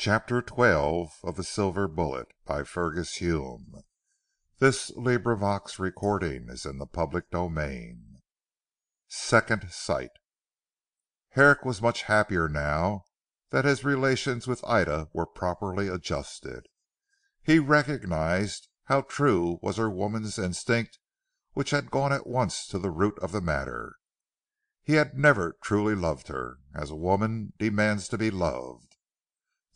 CHAPTER 12 of the Silver Bullet by Fergus Hume. Recording is in the public domain. Second Sight. Herrick was much happier now that his relations with Ida were properly adjusted. He recognized how true was her woman's instinct which had gone at once to the root of the matter. He had never truly loved her, as a woman demands to be loved.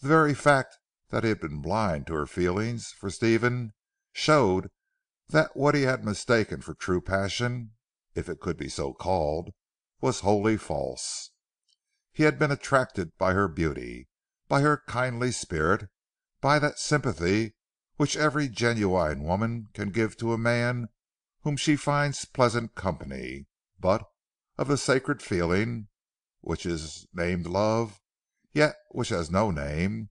The very fact that he had been blind to her feelings for Stephen showed that what he had mistaken for true passion, if it could be so called, was wholly false. He had been attracted by her beauty, by her kindly spirit, by that sympathy which every genuine woman can give to a man whom she finds pleasant company, but of the sacred feeling which is named love, yet which has no name,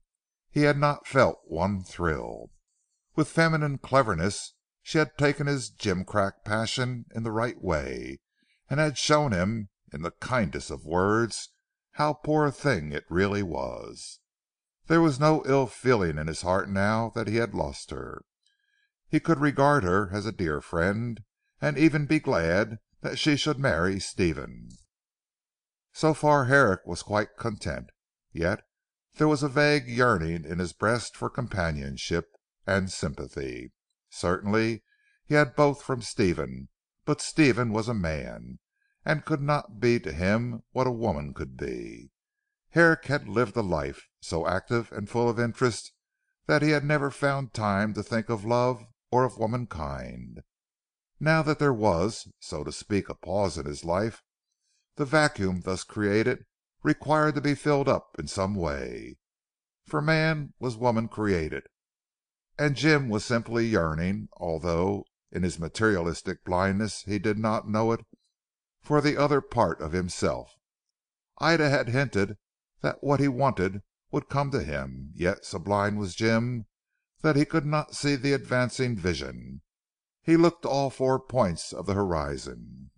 he had not felt one thrill. With feminine cleverness she had taken his gimcrack passion in the right way, and had shown him in the kindest of words how poor a thing it really was. There was no ill feeling in his heart now that he had lost her. He could regard her as a dear friend, and even be glad that she should marry Stephen. So far Herrick was quite content. Yet there was a vague yearning in his breast for companionship and sympathy. Certainly he had both from Stephen, but Stephen was a man, and could not be to him what a woman could be. Herrick had lived a life so active and full of interest that he had never found time to think of love or of womankind. Now that there was, so to speak, a pause in his life, the vacuum thus created required to be filled up in some way. For man was woman created, and Jim was simply yearning, although in his materialistic blindness he did not know it, for the other part of himself. Ida had hinted that what he wanted would come to him, yet so blind was Jim that he could not see the advancing vision. He looked to all four points of the horizon,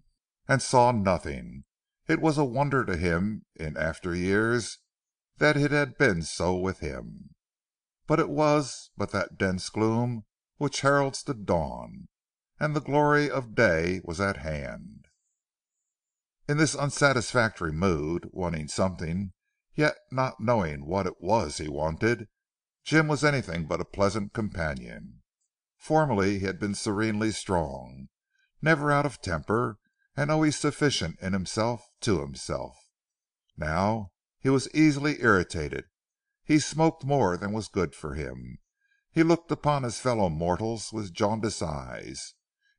and saw nothing. It was a wonder to him in after years that it had been so with him. But it was but that dense gloom which heralds the dawn, and the glory of day was at hand. In this unsatisfactory mood, wanting something, yet not knowing what it was he wanted, Jim was anything but a pleasant companion. Formerly he had been serenely strong, never out of temper, and always sufficient in himself to himself. Now he was easily irritated. He smoked more than was good for him. He looked upon his fellow mortals with jaundiced eyes.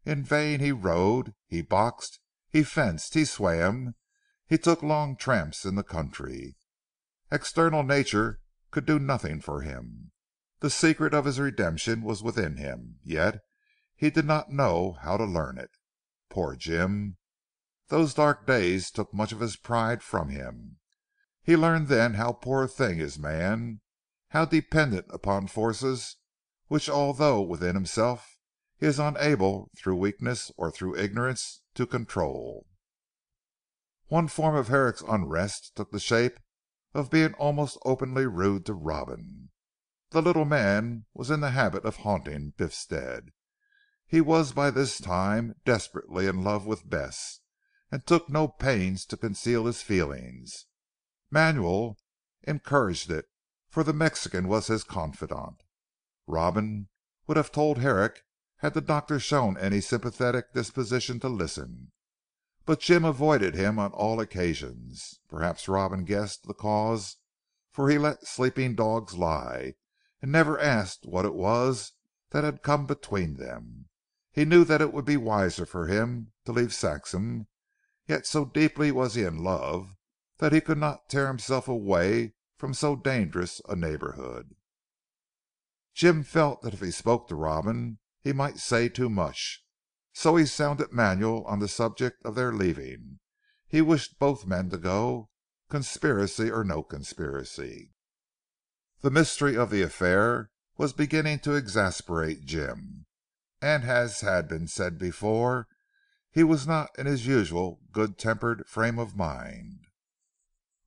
In vain he rode, he boxed, he fenced, he swam, he took long tramps in the country. External nature could do nothing for him. The secret of his redemption was within him, yet he did not know how to learn it. Poor Jim! Those dark days took much of his pride from him. He learned then how poor a thing is man, how dependent upon forces which although within himself he is unable through weakness or through ignorance to control. One form of Herrick's unrest took the shape of being almost openly rude to Robin. The little man was in the habit of haunting Biffstead. He was by this time desperately in love with Bess, and took no pains to conceal his feelings. Manuel encouraged it, for the Mexican was his confidant. Robin would have told Herrick had the doctor shown any sympathetic disposition to listen. But Jim avoided him on all occasions. Perhaps Robin guessed the cause, for he let sleeping dogs lie, and never asked what it was that had come between them. He knew that it would be wiser for him to leave Saxham, yet so deeply was he in love that he could not tear himself away from so dangerous a neighbourhood. Jim felt that if he spoke to Robin he might say too much, so he sounded Manuel on the subject of their leaving. He wished both men to go, conspiracy or no conspiracy. The mystery of the affair was beginning to exasperate Jim, and as had been said before, he was not in his usual good tempered frame of mind.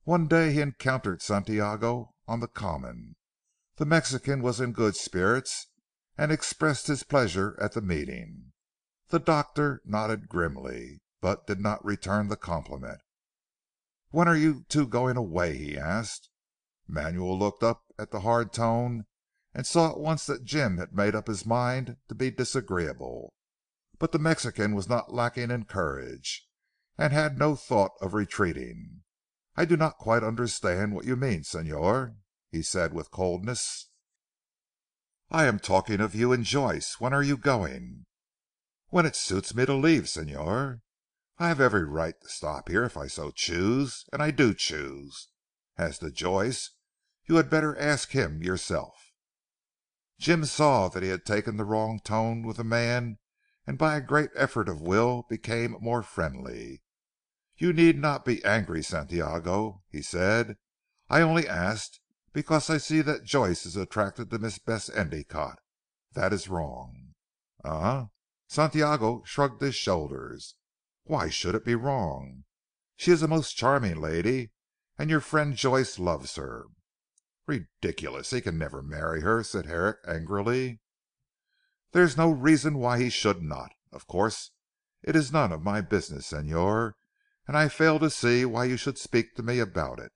One day he encountered Santiago on the common. The Mexican was in good spirits, and expressed his pleasure at the meeting. The doctor nodded grimly, but did not return the compliment. "When are you two going away?" he asked. Manuel looked up at the hard tone, and saw at once that Jim had made up his mind to be disagreeable. But the Mexican was not lacking in courage, and had no thought of retreating. "I do not quite understand what you mean, Señor," he said with coldness. "I am talking of you and Joyce. When are you going?" "When it suits me to leave, Señor. I have every right to stop here if I so choose, and I do choose. As to Joyce, you had better ask him yourself." Jim saw that he had taken the wrong tone with the man, and by a great effort of will became more friendly. "You need not be angry, Santiago," he said. "I only asked because I see that Joyce is attracted to Miss Bess Endicotte. That is wrong." "Eh?" Santiago shrugged his shoulders. "Why should it be wrong? She is a most charming lady, and your friend Joyce loves her." "Ridiculous. He can never marry her," said Herrick angrily. "There is no reason why he should not. Of course it is none of my business, Señor, and I fail to see why you should speak to me about it."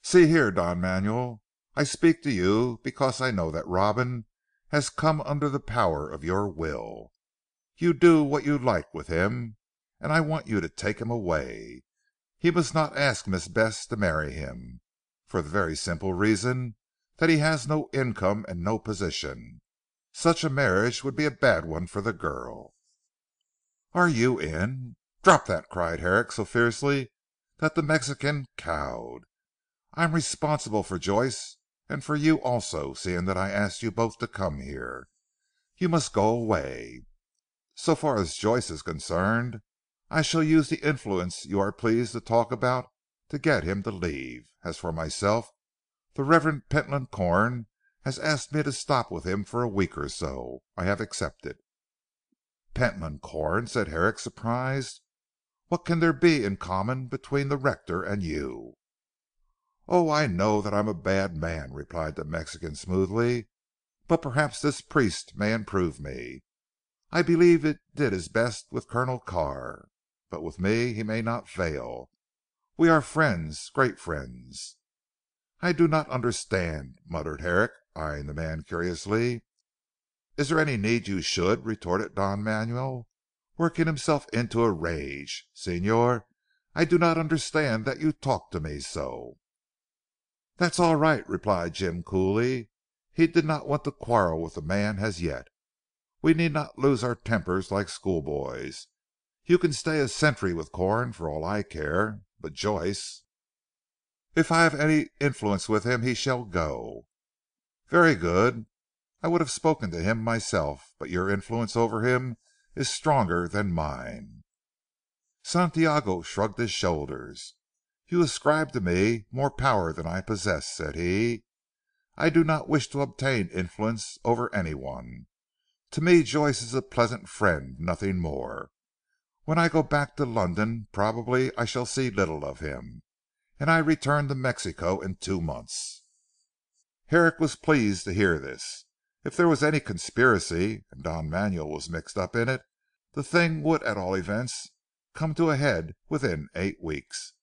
"See here, Don Manuel, I speak to you because I know that Robin has come under the power of your will. You do what you like with him, and I want you to take him away. He must not ask Miss Bess to marry him, for the very simple reason that he has no income and no position. Such a marriage would be a bad one for the girl." "Are you in?" "Drop that," cried Herrick so fiercely that the Mexican cowed. "I am responsible for Joyce and for you also, seeing that I asked you both to come here. You must go away. So far as Joyce is concerned, I shall use the influence you are pleased to talk about to get him to leave. As for myself, the Reverend Pentland Corn has asked me to stop with him for a week or so. I have accepted." "Pentland Corn," said Herrick surprised. "What can there be in common between the rector and you?" "Oh, I know that I am a bad man," replied the Mexican smoothly, "but perhaps this priest may improve me. I believe he did his best with Colonel Carr, but with me he may not fail. We are friends, great friends." "I do not understand," muttered Herrick eyeing the man curiously. "Is there any need you should?" retorted Don Manuel working himself into a rage. "Señor, I do not understand that you talk to me so." "That's all right," replied Jim coolly. He did not want to quarrel with the man as yet. "We need not lose our tempers like schoolboys. You can stay a sentry with Corn for all I care. But Joyce " "If I have any influence with him he shall go." "Very good. I would have spoken to him myself, but your influence over him is stronger than mine." Santiago shrugged his shoulders. "You ascribe to me more power than I possess," said he. "I do not wish to obtain influence over any one. To me Joyce is a pleasant friend, nothing more. When I go back to London probably I shall see little of him, and I return to Mexico in 2 months." Herrick was pleased to hear this. If there was any conspiracy, and Don Manuel was mixed up in it, the thing would at all events come to a head within 8 weeks.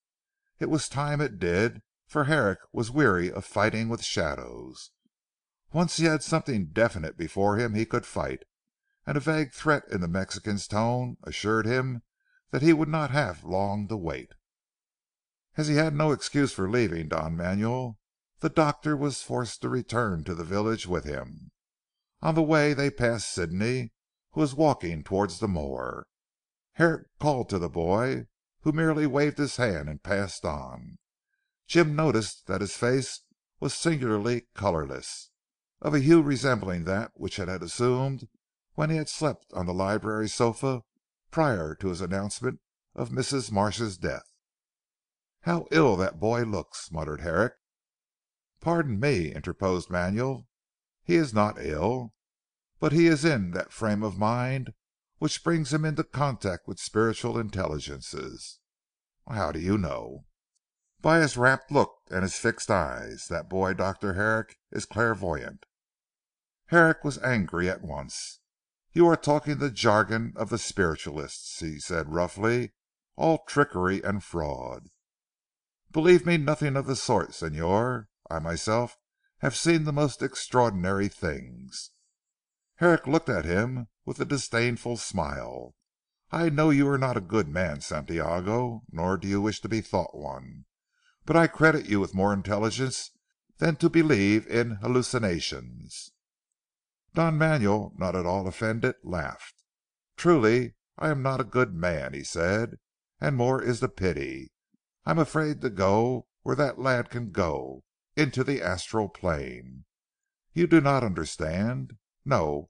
It was time it did, for Herrick was weary of fighting with shadows. Once he had something definite before him he could fight, and a vague threat in the Mexican's tone assured him that he would not have long to wait. As he had no excuse for leaving Don Manuel, the doctor was forced to return to the village with him. On the way they passed Sidney, who was walking towards the moor. Herrick called to the boy, who merely waved his hand and passed on. Jim noticed that his face was singularly colourless, of a hue resembling that which it had assumed when he had slept on the library sofa prior to his announcement of Mrs. Marsh's death. "How ill that boy looks," muttered Herrick. "Pardon me," interposed Manuel, "he is not ill, but he is in that frame of mind which brings him into contact with spiritual intelligences." "How do you know?" By his rapt look and his fixed eyes, that boy Dr. Herrick is clairvoyant." Herrick was angry at once. "You are talking the jargon of the spiritualists," he said roughly, "all trickery and fraud." "Believe me nothing of the sort Señor. I myself have seen the most extraordinary things." Herrick looked at him with a disdainful smile. "I know you are not a good man Santiago, nor do you wish to be thought one. But I credit you with more intelligence than to believe in hallucinations." Don Manuel, not at all offended, laughed. "Truly I am not a good man," he said, "and more is the pity. I am afraid to go where that lad can go, into the astral plane. You do not understand. No,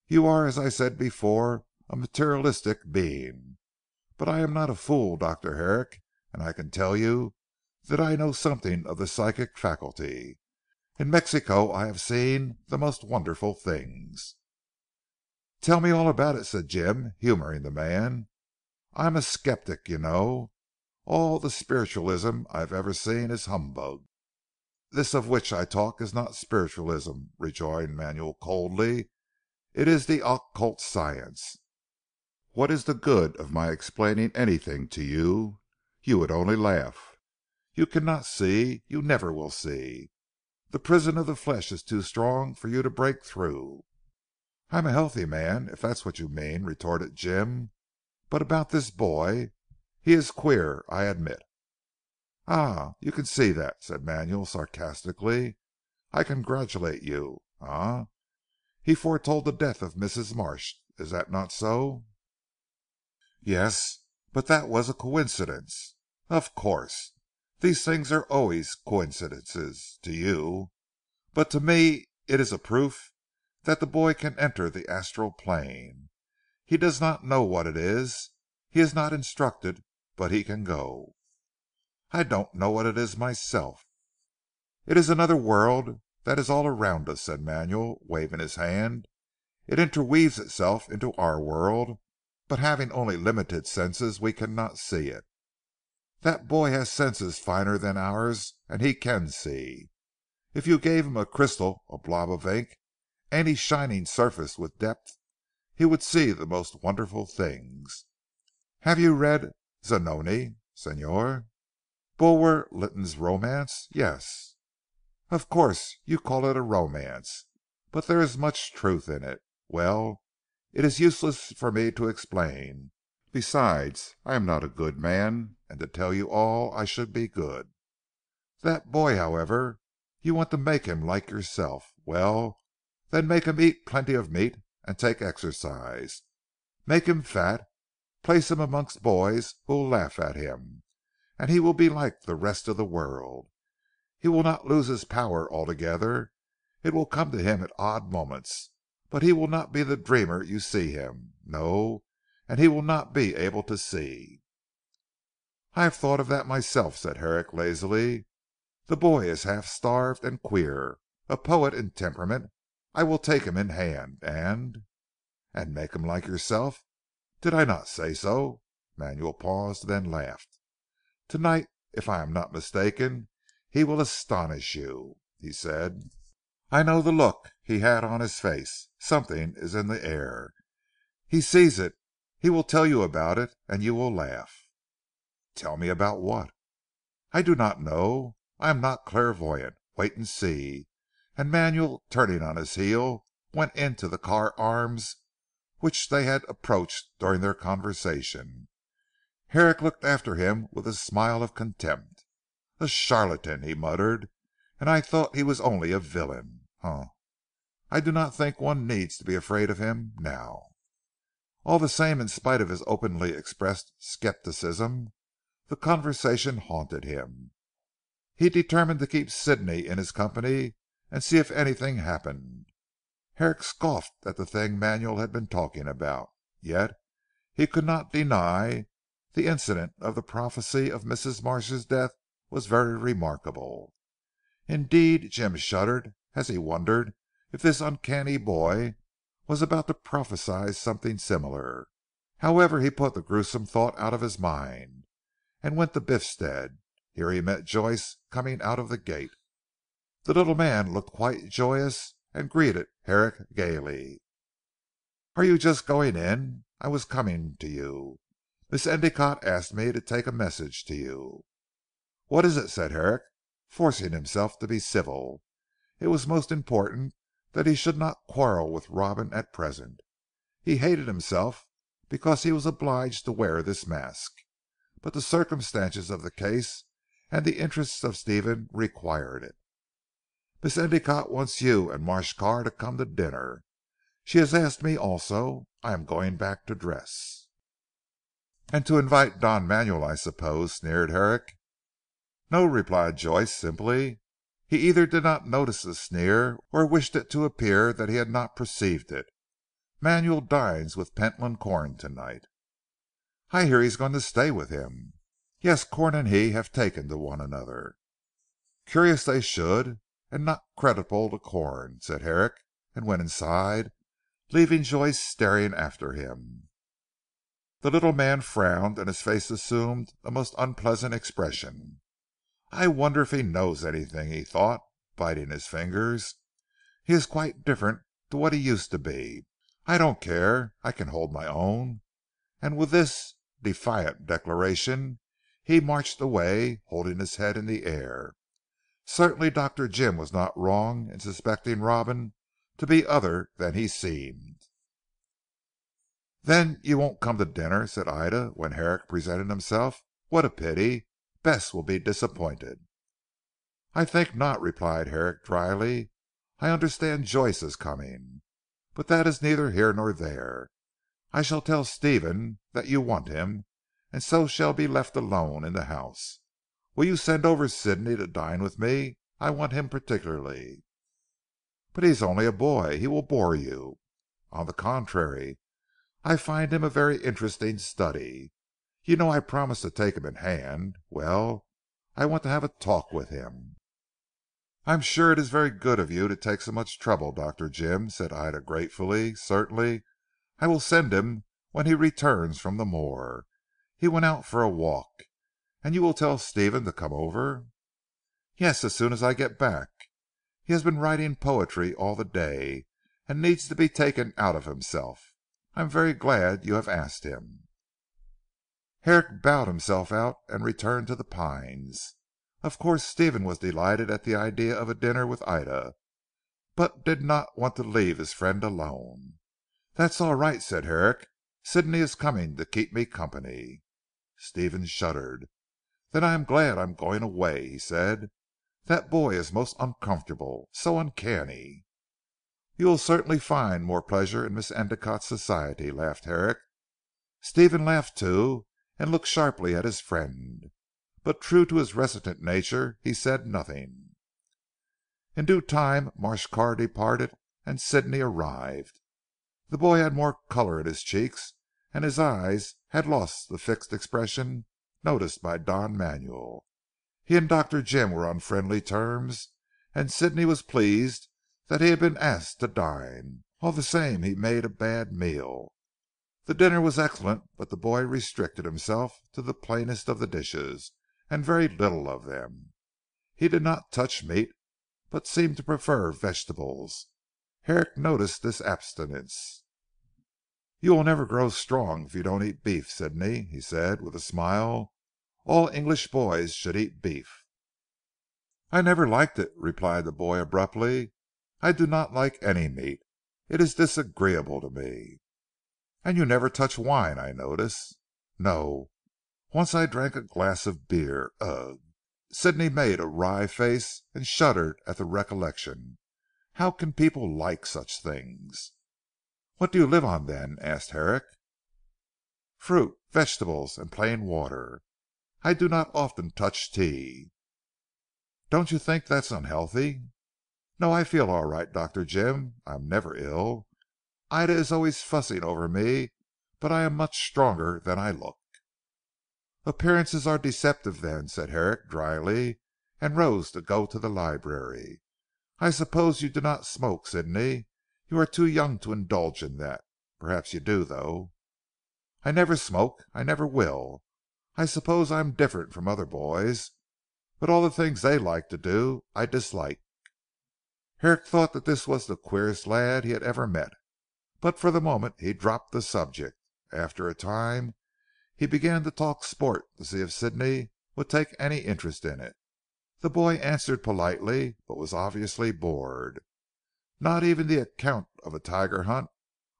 you are as I said before a materialistic being. But I am not a fool Dr. Herrick, and I can tell you that I know something of the psychic faculty. In Mexico I have seen the most wonderful things." "Tell me all about it," said Jim humouring the man. "I am a sceptic you know. All the spiritualism I have ever seen is humbug." "This of which I talk is not spiritualism," rejoined Manuel coldly, "it is the occult science. What is the good of my explaining anything to you? You would only laugh. You cannot see. You never will see. The prison of the flesh is too strong for you to break through." "I am a healthy man if that is what you mean," retorted Jim, "but about this boy. He is queer I admit." "Ah! You can see that," said Manuel sarcastically. "I congratulate you. Ah! He foretold the death of Mrs. Marsh. Is that not so?" "Yes, but that was a coincidence." "Of course. These things are always coincidences to you. But to me it is a proof that the boy can enter the astral plane. He does not know what it is. He is not instructed, but he can go." "I don't know what it is myself." "It is another world that is all around us," said Manuel waving his hand. "It interweaves itself into our world, but having only limited senses we cannot see it. That boy has senses finer than ours and he can see. If you gave him a crystal, a blob of ink, any shining surface with depth, he would see the most wonderful things. Have you read Zanoni, Señor?" "Bulwer Lytton's romance? Yes." "Of course you call it a romance, but there is much truth in it. Well, it is useless for me to explain. Besides I am not a good man, and to tell you all I should be good. That boy however, you want to make him like yourself. Well, then make him eat plenty of meat and take exercise. Make him fat. Place him amongst boys who will laugh at him, and he will be like the rest of the world. He will not lose his power altogether. It will come to him at odd moments, but he will not be the dreamer you see him. No, and he will not be able to see." "I have thought of that myself," said Herrick lazily. "The boy is half starved and queer. A poet in temperament. I will take him in hand, and " "And make him like yourself. Did I not say so?" Manuel paused, then laughed. "To night if I am not mistaken he will astonish you," he said. "I know the look he had on his face. Something is in the air. He sees it. He will tell you about it, and you will laugh." "Tell me about what?" "I do not know. I am not clairvoyant. Wait and see," and Manuel turning on his heel went into the Carr Arms which they had approached during their conversation. Herrick looked after him with a smile of contempt. "A charlatan," he muttered, "and I thought he was only a villain. Humph! I do not think one needs to be afraid of him now." All the same in spite of his openly expressed scepticism, the conversation haunted him. He determined to keep Sidney in his company and see if anything happened. Herrick scoffed at the thing Manuel had been talking about, yet he could not deny the incident of the prophecy of Mrs. Marsh's death was very remarkable. Indeed Jim shuddered as he wondered if this uncanny boy was about to prophesy something similar. However he put the gruesome thought out of his mind, and went to Biffstead. Here he met Joyce coming out of the gate. The little man looked quite joyous and greeted Herrick gaily. "Are you just going in? I was coming to you. Miss Endicotte asked me to take a message to you." "What is it?" said Herrick, forcing himself to be civil. It was most important that he should not quarrel with Robin at present. He hated himself because he was obliged to wear this mask, but the circumstances of the case and the interests of Stephen required it. "Miss Endicotte wants you and Marsh Carr to come to dinner. She has asked me also. I am going back to dress." "And to invite Don Manuel I suppose," sneered Herrick. "No," replied Joyce simply. He either did not notice the sneer or wished it to appear that he had not perceived it. "Manuel dines with Pentland Corn to night." "I hear he is going to stay with him." "Yes, Corn and he have taken to one another." "Curious they should, and not creditable to Corn," said Herrick, and went inside, leaving Joyce staring after him. The little man frowned and his face assumed a most unpleasant expression. "I wonder if he knows anything," he thought, biting his fingers. "He is quite different to what he used to be. I don't care. I can hold my own," and with this defiant declaration he marched away, holding his head in the air. Certainly Dr. Jim was not wrong in suspecting Robin to be other than he seemed. "Then you won't come to dinner," said Ida when Herrick presented himself. "What a pity. Bess will be disappointed." "I think not," replied Herrick dryly. "I understand Joyce is coming. But that is neither here nor there. I shall tell Stephen that you want him, and so shall be left alone in the house. Will you send over Sidney to dine with me? I want him particularly." "But he is only a boy. He will bore you." "On the contrary, I find him a very interesting study. You know I promised to take him in hand. Well, I want to have a talk with him." "I am sure it is very good of you to take so much trouble Dr. Jim," said Ida gratefully. "Certainly I will send him when he returns from the moor. He went out for a walk. And you will tell Stephen to come over?" "Yes, as soon as I get back. He has been writing poetry all the day, and needs to be taken out of himself. I am very glad you have asked him." Herrick bowed himself out and returned to 'The Pines.' Of course Stephen was delighted at the idea of a dinner with Ida, but did not want to leave his friend alone. "That's all right," said Herrick. "Sidney is coming to keep me company." Stephen shuddered. "Then I am glad I am going away," he said. "That boy is most uncomfortable. So uncanny." "You will certainly find more pleasure in Miss Endicotte's society," laughed Herrick. Stephen laughed too, and looked sharply at his friend. But true to his reticent nature he said nothing. In due time Marsh Carr departed and Sidney arrived. The boy had more colour in his cheeks, and his eyes had lost the fixed expression noticed by Don Manuel. He and Dr. Jim were on friendly terms, and Sidney was pleased that he had been asked to dine. All the same he made a bad meal. The dinner was excellent, but the boy restricted himself to the plainest of the dishes, and very little of them. He did not touch meat, but seemed to prefer vegetables. Herrick noticed this abstinence. "You will never grow strong if you don't eat beef, Sidney," he said with a smile. "All English boys should eat beef." "I never liked it," replied the boy abruptly. "I do not like any meat. It is disagreeable to me." "And you never touch wine I notice." "No. Once I drank a glass of beer. Ugh!" Sidney made a wry face and shuddered at the recollection. How can people like such things? "What do you live on then?" asked Herrick. "Fruit, vegetables, and plain water. I do not often touch tea." "Don't you think that unhealthy?" "No, I feel all right Dr. Jim. I am never ill. Ida is always fussing over me, but I am much stronger than I look." "Appearances are deceptive then," said Herrick dryly, and rose to go to the library. "I suppose you do not smoke Sidney. You are too young to indulge in that. Perhaps you do though." "I never smoke. I never will. I suppose I am different from other boys. but all the things they like to do I dislike." Herrick thought that this was the queerest lad he had ever met, but for the moment he dropped the subject. After a time he began to talk sport to see if Sidney would take any interest in it. The boy answered politely, but was obviously bored. Not even the account of a tiger hunt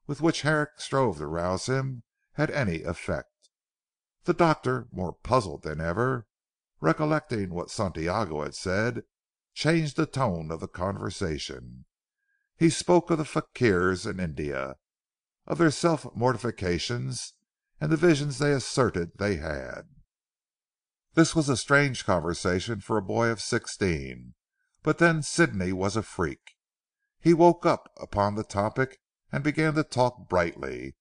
with which Herrick strove to rouse him had any effect. The doctor, more puzzled than ever, recollecting what Santiago had said, changed the tone of the conversation. He spoke of the fakirs in India, of their self mortifications, and the visions they asserted they had. This was a strange conversation for a boy of 16, but then Sidney was a freak. He woke up upon the topic and began to talk brightly.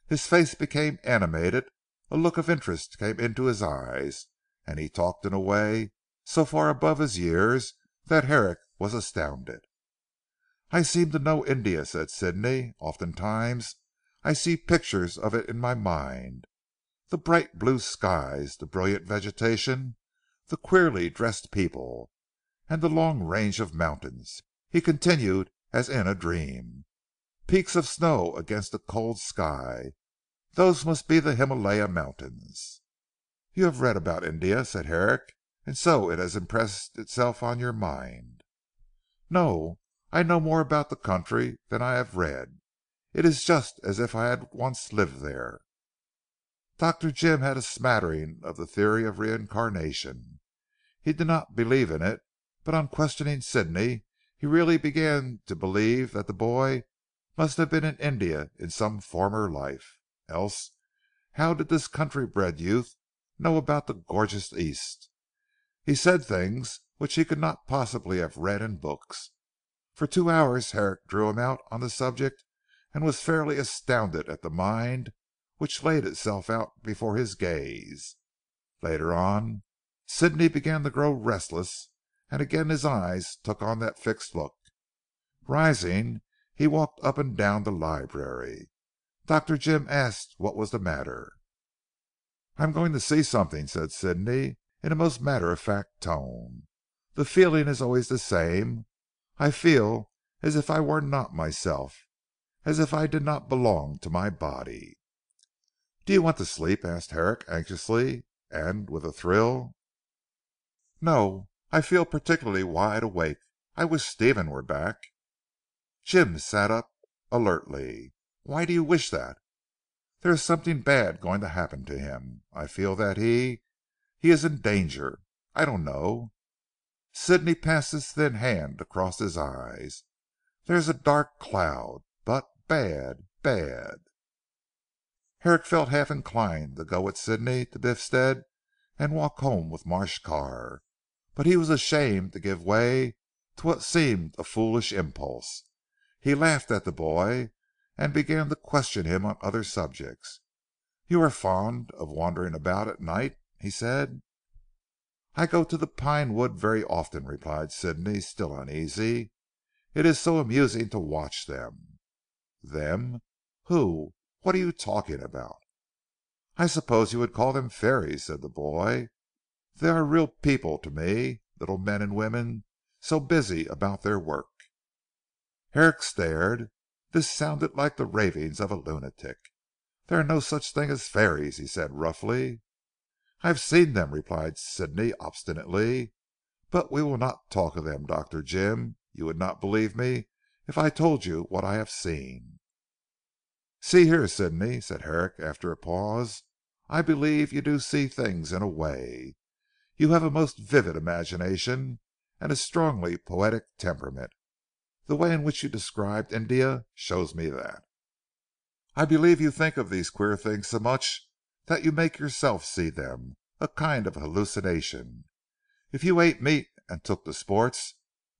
His face became animated, a look of interest came into his eyes, and he talked in a way so far above his years that Herrick was astounded. "I seem to know India," said Sidney. "Oftentimes I see pictures of it in my mind. The bright blue skies, the brilliant vegetation, the queerly dressed people, and the long range of mountains," he continued as in a dream. "Peaks of snow against a cold sky. Those must be the Himalaya mountains." "You have read about India," said Herrick, "and so it has impressed itself on your mind." "No. I know more about the country than I have read. It is just as if I had once lived there." Dr. Jim had a smattering of the theory of reincarnation. He did not believe in it, but on questioning Sidney he really began to believe that the boy must have been in India in some former life. Else how did this country bred youth know about the gorgeous East? He said things which he could not possibly have read in books. For 2 hours Herrick drew him out on the subject and was fairly astounded at the mind which laid itself out before his gaze. Later on Sidney began to grow restless, and again his eyes took on that fixed look. Rising he walked up and down the library. Dr. Jim asked what was the matter. "I am going to see something," said Sidney in a most matter of fact tone. "The feeling is always the same. I feel as if I were not myself, as if I did not belong to my body." "Do you want to sleep?" asked Herrick anxiously, and with a thrill. "No. I feel particularly wide awake. I wish Stephen were back." Jim sat up alertly. "Why do you wish that?" "There is something bad going to happen to him. I feel that he is in danger. I don't know." Sidney passed his thin hand across his eyes. "There is a dark cloud. But bad, bad." Herrick felt half inclined to go with Sidney to Biffstead and walk home with Marsh Carr, but he was ashamed to give way to what seemed a foolish impulse. He laughed at the boy, and began to question him on other subjects. "You are fond of wandering about at night?" he said. "I go to the Pine Wood very often," replied Sidney still uneasy. "It is so amusing to watch them." "Them? Who? What are you talking about?" "I suppose you would call them fairies," said the boy. "They are real people to me. Little men and women so busy about their work." Herrick stared. This sounded like the ravings of a lunatic. "There are no such things as fairies," he said roughly. "I have seen them," replied Sidney obstinately. "But we will not talk of them Dr. Jim. You would not believe me if I told you what I have seen." "See here Sidney," said Herrick after a pause, "I believe you do see things in a way. You have a most vivid imagination and a strongly poetic temperament. The way in which you described India shows me that. I believe you think of these queer things so much that you make yourself see them, a kind of hallucination. If you ate meat and took to sports,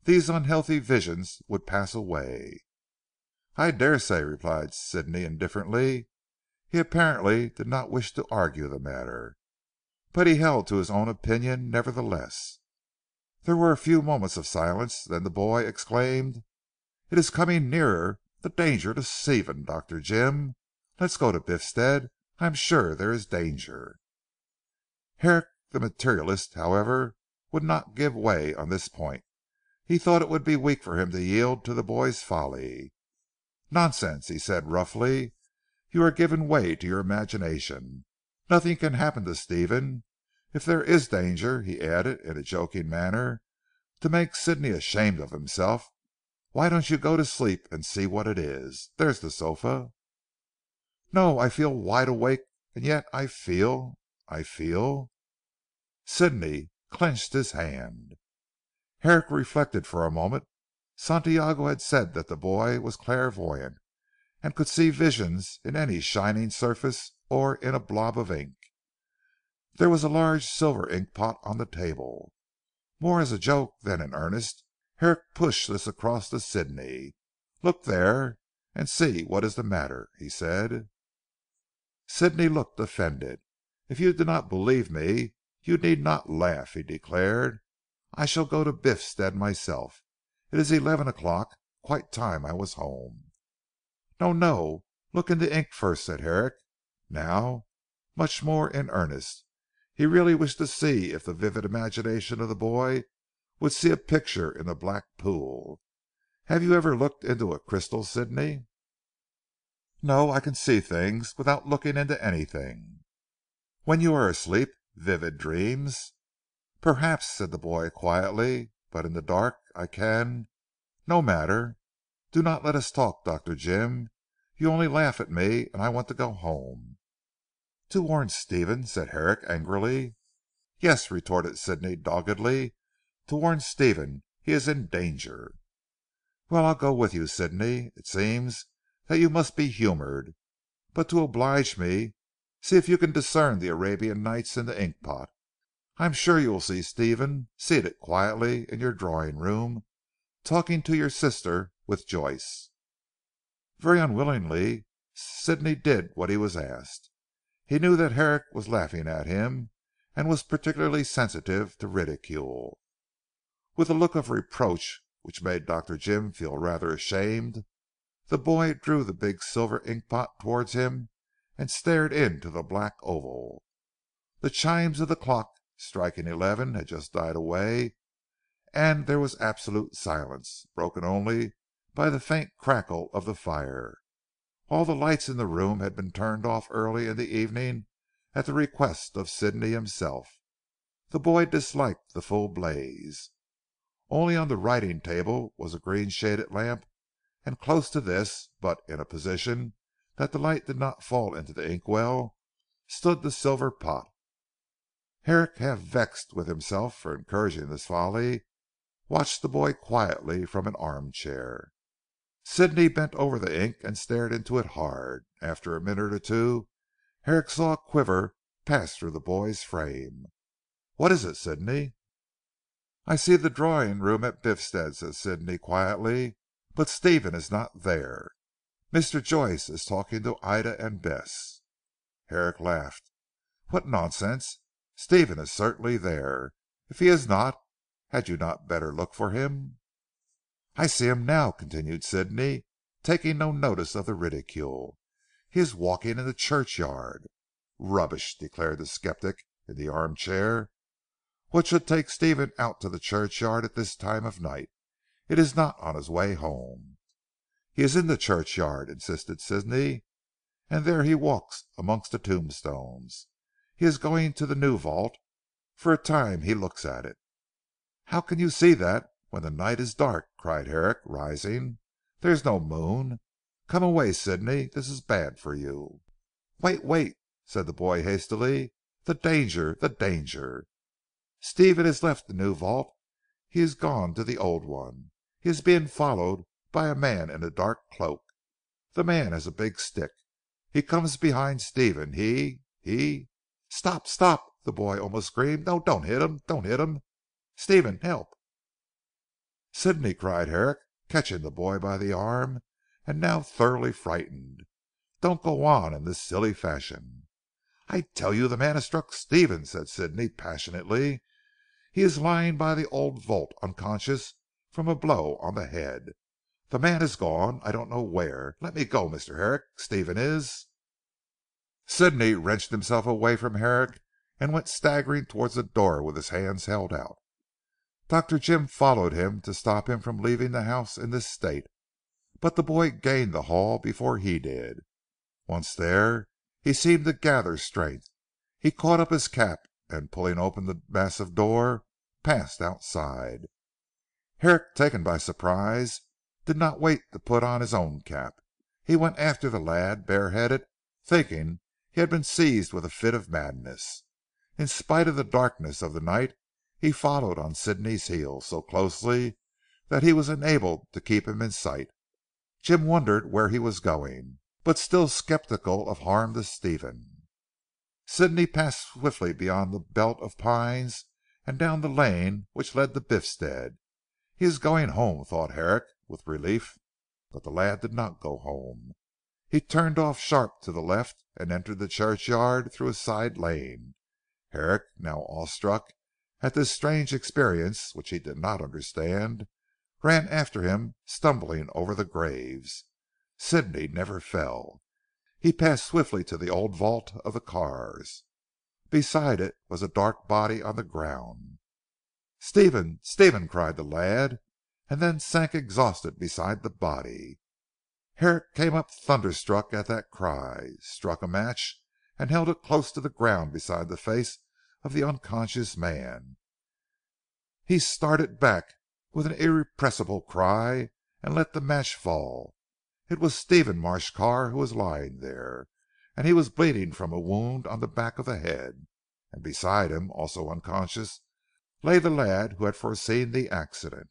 these unhealthy visions would pass away." "I daresay," replied Sidney indifferently. He apparently did not wish to argue the matter, but he held to his own opinion nevertheless. There were a few moments of silence, then the boy exclaimed, "It is coming nearer, the danger to Stephen, Dr. Jim. Let us go to Biffstead. I am sure there is danger." Herrick the materialist however would not give way on this point. He thought it would be weak for him to yield to the boy's folly. "Nonsense," he said roughly, "you are giving way to your imagination. Nothing can happen to Stephen. If there is danger," he added in a joking manner, to make Sidney ashamed of himself, "why don't you go to sleep and see what it is. There's the sofa." "No, I feel wide awake, and yet I feel " Sidney clenched his hand. Herrick reflected for a moment. Santiago had said that the boy was clairvoyant, and could see visions in any shining surface or in a blob of ink. There was a large silver ink pot on the table. More as a joke than in earnest, Herrick pushed this across to Sidney. "Look there, and see what is the matter," he said. Sidney looked offended. "If you do not believe me, you need not laugh," he declared. "I shall go to Biffstead myself. It is 11 o'clock. Quite time I was home." "No, no. Look in the ink first," said Herrick, now much more in earnest. He really wished to see if the vivid imagination of the boy would see a picture in the black pool. "Have you ever looked into a crystal, Sidney?" "No. I can see things without looking into anything." "When you are asleep? Vivid dreams?" "Perhaps," said the boy quietly, "but in the dark I can no matter. Do not let us talk, Dr. Jim. You only laugh at me, and I want to go home." "To warn Stephen," said Herrick angrily. "Yes," retorted Sidney doggedly, "to warn Stephen. He is in danger." "Well, I'll go with you, Sidney. It seems that you must be humoured. But to oblige me, see if you can discern the Arabian Nights in the ink pot. I am sure you will see Stephen seated quietly in your drawing room, talking to your sister with Joyce." Very unwillingly Sidney did what he was asked. He knew that Herrick was laughing at him, and was particularly sensitive to ridicule. With a look of reproach which made Dr. Jim feel rather ashamed, the boy drew the big silver ink pot towards him and stared into the black oval. The chimes of the clock striking 11 had just died away, and there was absolute silence, broken only by the faint crackle of the fire. All the lights in the room had been turned off early in the evening at the request of Sidney himself. The boy disliked the full blaze. Only on the writing table was a green shaded lamp, and close to this, but in a position that the light did not fall into the inkwell, stood the silver pot. Herrick, half vexed with himself for encouraging this folly, watched the boy quietly from an arm chair. Sidney bent over the ink and stared into it hard. After a minute or two Herrick saw a quiver pass through the boy's frame. "What is it, Sidney?" "I see the drawing room at Biffstead," said Sidney quietly, "but Stephen is not there. Mr. Joyce is talking to Ida and Bess." Herrick laughed. "What nonsense. Stephen is certainly there. If he is not, had you not better look for him?" "I see him now," continued Sidney, taking no notice of the ridicule. "He is walking in the churchyard." "Rubbish," declared the sceptic in the arm chair. "What should take Stephen out to the churchyard at this time of night? It is not on his way home." "He is in the churchyard," insisted Sidney, "and there he walks amongst the tombstones. He is going to the new vault. For a time he looks at it." "How can you see that when the night is dark?" cried Herrick rising. "There is no moon. Come away Sidney. This is bad for you." "Wait, wait," said the boy hastily, "the danger, the danger. Stephen has left the new vault. He is gone to the old one. He is being followed by a man in a dark cloak. The man has a big stick. He comes behind Stephen. He " "Stop, stop," the boy almost screamed. "No, don't hit him, don't hit him. Stephen, help." "Sidney," cried Herrick, catching the boy by the arm, and now thoroughly frightened, "don't go on in this silly fashion." "I tell you the man has struck Stephen," said Sidney passionately. "He is lying by the old vault unconscious from a blow on the head. The man is gone, I don't know where. Let me go, Mr. Herrick. Stephen is " Sidney wrenched himself away from Herrick and went staggering towards the door with his hands held out. Dr. Jim followed him to stop him from leaving the house in this state, but the boy gained the hall before he did. Once there he seemed to gather strength. He caught up his cap, and pulling open the massive door, passed outside. Herrick, taken by surprise, did not wait to put on his own cap. He went after the lad bareheaded, thinking he had been seized with a fit of madness. In spite of the darkness of the night he followed on Sidney's heels so closely that he was enabled to keep him in sight. Jim wondered where he was going, but still sceptical of harm to Stephen. Sidney passed swiftly beyond the belt of pines and down the lane which led to Biffstead. He is going home, thought Herrick with relief, but the lad did not go home. He turned off sharp to the left and entered the churchyard through a side lane. Herrick, now awestruck at this strange experience which he did not understand, ran after him stumbling over the graves. Sidney never fell. He passed swiftly to the old vault of the Carrs. Beside it was a dark body on the ground. "Stephen! Stephen!" cried the lad, and then sank exhausted beside the body. Herrick came up thunderstruck at that cry, struck a match and held it close to the ground beside the face of the unconscious man. He started back with an irrepressible cry and let the match fall. It was Stephen Marsh Carr who was lying there, and he was bleeding from a wound on the back of the head, and beside him, also unconscious, lay the lad who had foreseen the accident.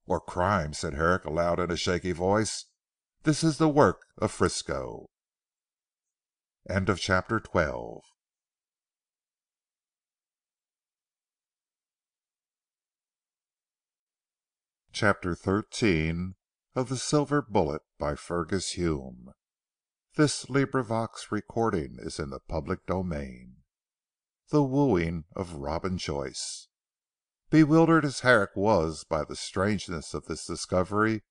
"Or crime," said Herrick aloud in a shaky voice. "This is the work of Frisco." CHAPTer 12 CHAPTER 13 of the Silver Bullet by Fergus Hume. Recording is in the public domain. The wooing of Robin Joyce. Bewildered as Herrick was by the strangeness of this discovery,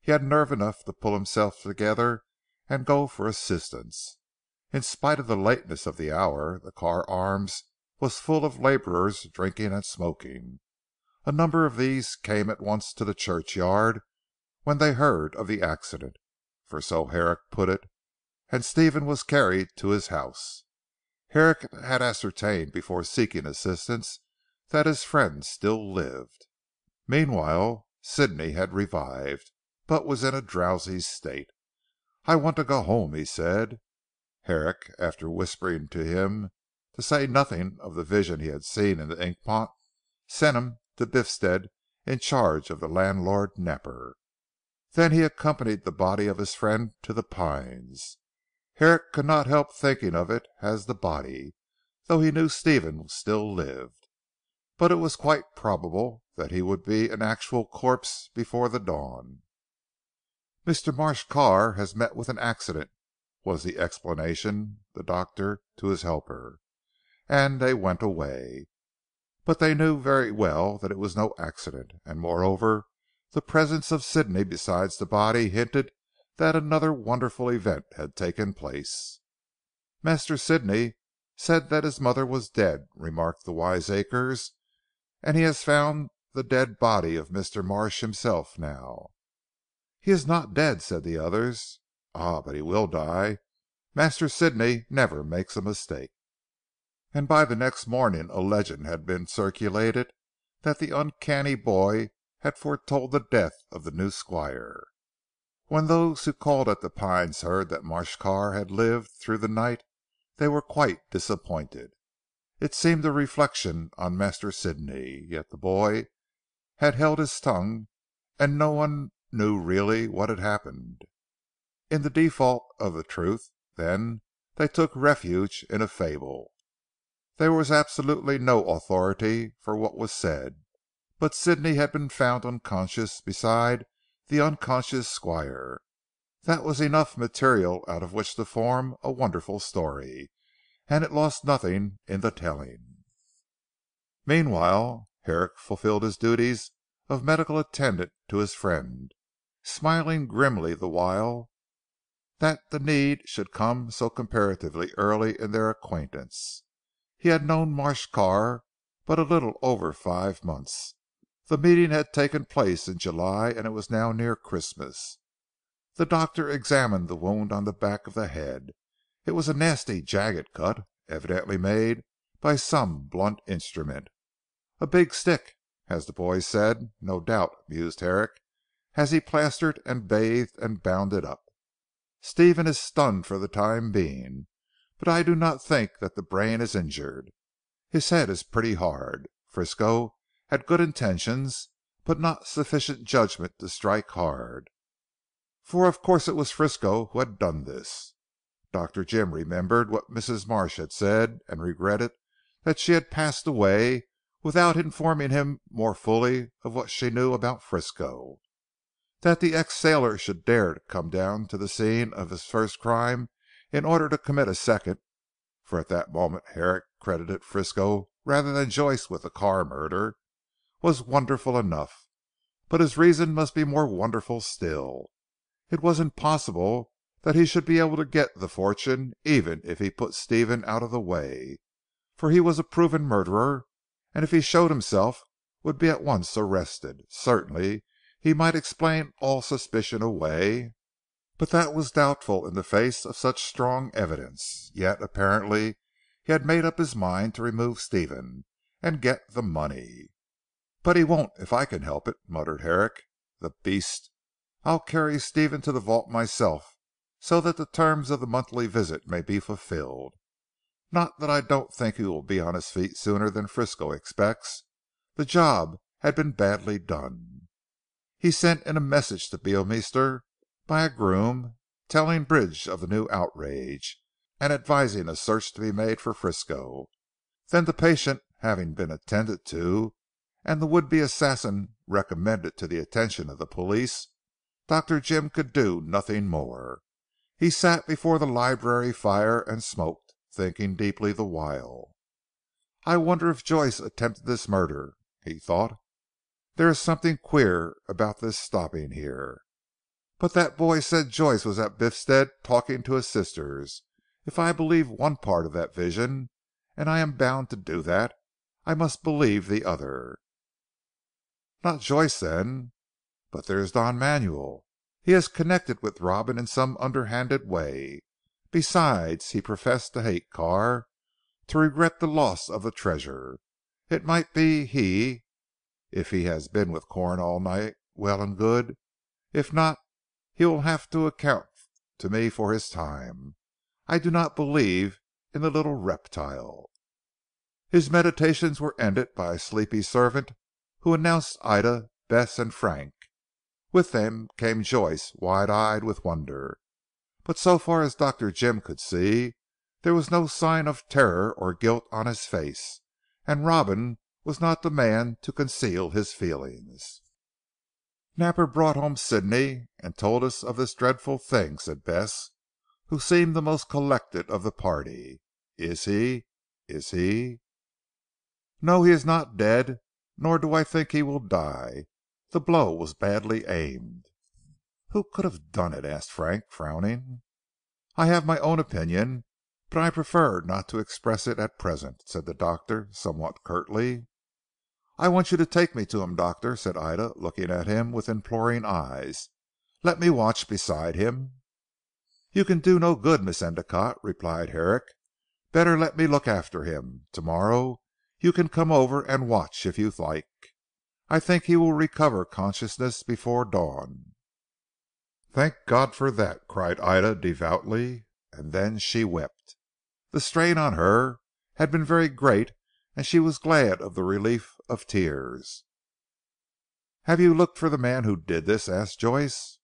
he had nerve enough to pull himself together and go for assistance. In spite of the lateness of the hour, the Carr Arms was full of labourers drinking and smoking. A number of these came at once to the churchyard when they heard of the accident, for so Herrick put it, and Stephen was carried to his house. Herrick had ascertained before seeking assistance that his friend still lived. Meanwhile Sidney had revived, but was in a drowsy state. "I want to go home," he said. Herrick, after whispering to him to say nothing of the vision he had seen in the inkpot, sent him to Biffstead in charge of the landlord Napper. Then he accompanied the body of his friend to the Pines. Herrick could not help thinking of it as the body, though he knew Stephen still lived. But it was quite probable that he would be an actual corpse before the dawn. "Mr. Marsh Carr has met with an accident," was the explanation the doctor to his helper, and they went away. But they knew very well that it was no accident, and moreover the presence of Sidney beside the body hinted that another wonderful event had taken place. "Master Sidney said that his mother was dead," remarked the wiseacres, "and he has found the dead body of Mr. Marsh himself now." "He is not dead," said the others. "Ah, but he will die. Master Sidney never makes a mistake." And by the next morning a legend had been circulated that the uncanny boy had foretold the death of the new squire. When those who called at the Pines heard that Marsh Carr had lived through the night, they were quite disappointed. It seemed a reflection on Master Sidney, yet the boy had held his tongue, and no one knew really what had happened. In the default of the truth, then, they took refuge in a fable. There was absolutely no authority for what was said, but Sidney had been found unconscious beside the unconscious squire. That was enough material out of which to form a wonderful story, and it lost nothing in the telling. Meanwhile Herrick fulfilled his duties of medical attendant to his friend, smiling grimly the while that the need should come so comparatively early in their acquaintance. He had known Marsh Carr but a little over 5 months. The meeting had taken place in July and it was now near Christmas. The doctor examined the wound on the back of the head. It was a nasty jagged cut, evidently made by some blunt instrument. "A big stick," as the boy said. "No doubt," mused Herrick, as he plastered and bathed and bound it up. "Stephen is stunned for the time being, but I do not think that the brain is injured. His head is pretty hard. Frisco had good intentions, but not sufficient judgment to strike hard." For of course it was Frisco who had done this. Dr. Jim remembered what Mrs. Marsh had said, and regretted that she had passed away without informing him more fully of what she knew about Frisco. That the ex sailor should dare to come down to the scene of his first crime in order to commit a second, for at that moment Herrick credited Frisco rather than Joyce with the Carr murder, was wonderful enough, but his reason must be more wonderful still. It was impossible that he should be able to get the fortune even if he put Stephen out of the way, for he was a proven murderer, and if he showed himself would be at once arrested. Certainly he might explain all suspicion away, but that was doubtful in the face of such strong evidence. Yet apparently he had made up his mind to remove Stephen, and get the money. "But he won't if I can help it," muttered Herrick. "The beast. I'll carry Stephen to the vault myself, so that the terms of the monthly visit may be fulfilled. Not that I don't think he will be on his feet sooner than Frisco expects. The job had been badly done." He sent in a message to Beorminster by a groom, telling Bridge of the new outrage, and advising a search to be made for Frisco. Then the patient having been attended to, and the would be assassin recommended to the attention of the police, Dr. Jim could do nothing more. He sat before the library fire and smoked, thinking deeply the while. "I wonder if Joyce attempted this murder," he thought. "There is something queer about this stopping here. But that boy said Joyce was at Biffstead talking to his sisters. If I believe one part of that vision, and I am bound to do that, I must believe the other. Not Joyce then. But there is Don Manuel. He is connected with Robin in some underhanded way. Besides he professed to hate Carr, to regret the loss of the treasure. It might be he. If he has been with Corn all night, well and good. If not, he will have to account to me for his time. I do not believe in the little reptile." His meditations were ended by a sleepy servant who announced Ida, Bess and Frank. With them came Joyce, wide eyed with wonder. But so far as Dr. Jim could see, there was no sign of terror or guilt on his face, and Robin was not the man to conceal his feelings. "Napper brought home Sidney and told us of this dreadful thing," said Bess, who seemed the most collected of the party. "Is he " "No, he is not dead, nor do I think he will die. The blow was badly aimed." "Who could have done it?" asked Frank, frowning. "I have my own opinion, but I prefer not to express it at present," said the doctor somewhat curtly. "I want you to take me to him, doctor," said Ida, looking at him with imploring eyes. "Let me watch beside him." "You can do no good, Miss Endicotte," replied Herrick. "Better let me look after him. To morrow you can come over and watch if you like. I think he will recover consciousness before dawn." "Thank God for that," cried Ida devoutly, and then she wept. The strain on her had been very great and she was glad of the relief of tears. "Have you looked for the man who did this?" asked Joyce.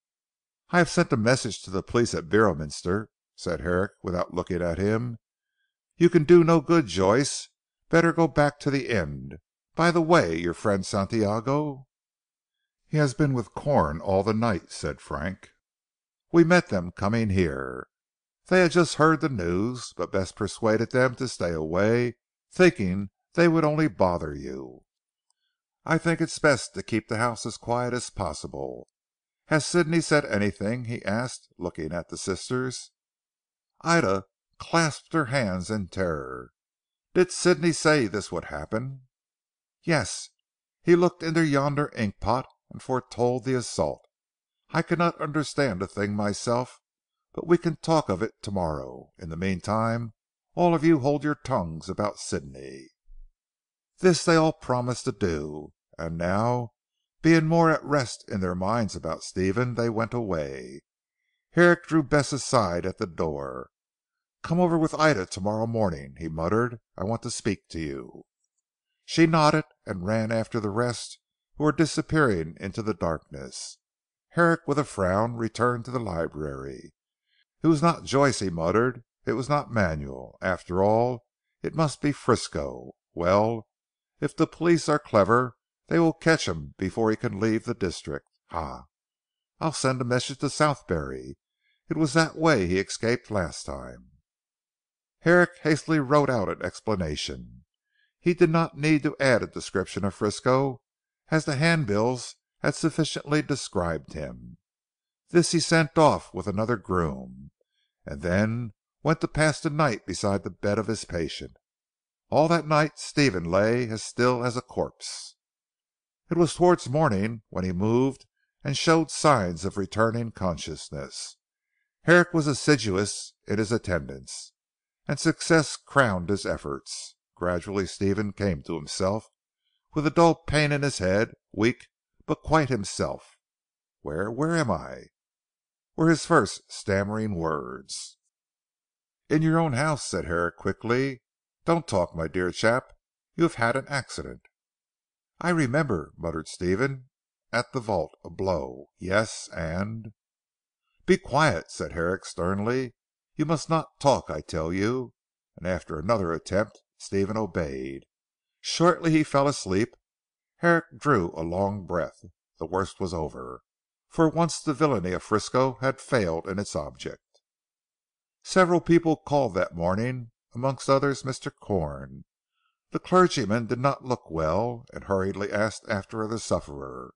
"I have sent a message to the police at Beorminster," said Herrick without looking at him. "You can do no good, Joyce. Better go back to the inn. By the way, your friend Santiago?" "He has been with Corn all the night," said Frank. "We met them coming here. They had just heard the news, but Bess persuaded them to stay away, thinking they would only bother you. I think it best to keep the house as quiet as possible. Has Sidney said anything?" he asked, looking at the sisters. Ida clasped her hands in terror. "Did Sidney say this would happen?" "Yes. He looked into yonder inkpot and foretold the assault. I cannot understand the thing myself, but we can talk of it to morrow. In the meantime all of you hold your tongues about Sidney." This they all promised to do, and now, being more at rest in their minds about Stephen, they went away. Herrick drew Bess aside at the door. "Come over with Ida to morrow morning," he muttered. "I want to speak to you." She nodded and ran after the rest, who were disappearing into the darkness. Herrick with a frown returned to the library. "It was not Joyce," he muttered. "It was not Manuel. After all it must be Frisco. Well, if the police are clever they will catch him before he can leave the district. Ha! I'll send a message to Southberry. It was that way he escaped last time." Herrick hastily wrote out an explanation. He did not need to add a description of Frisco, as the handbills had sufficiently described him. This he sent off with another groom, and then went to pass the night beside the bed of his patient. All that night Stephen lay as still as a corpse. It was towards morning when he moved and showed signs of returning consciousness. Herrick was assiduous in his attendance, and success crowned his efforts. Gradually Stephen came to himself, with a dull pain in his head, weak but quite himself. Where am I?" were his first stammering words. "In your own house," said Herrick quickly. "Don't talk my dear chap. You have had an accident." "I remember," muttered Stephen, "at the vault. A blow. Yes, and " "Be quiet," said Herrick sternly. "You must not talk I tell you," and after another attempt Stephen obeyed. Shortly he fell asleep. Herrick drew a long breath. The worst was over. For once the villainy of Frisco had failed in its object. Several people called that morning, amongst others Mr. Corn. The clergyman did not look well, and hurriedly asked after the sufferer.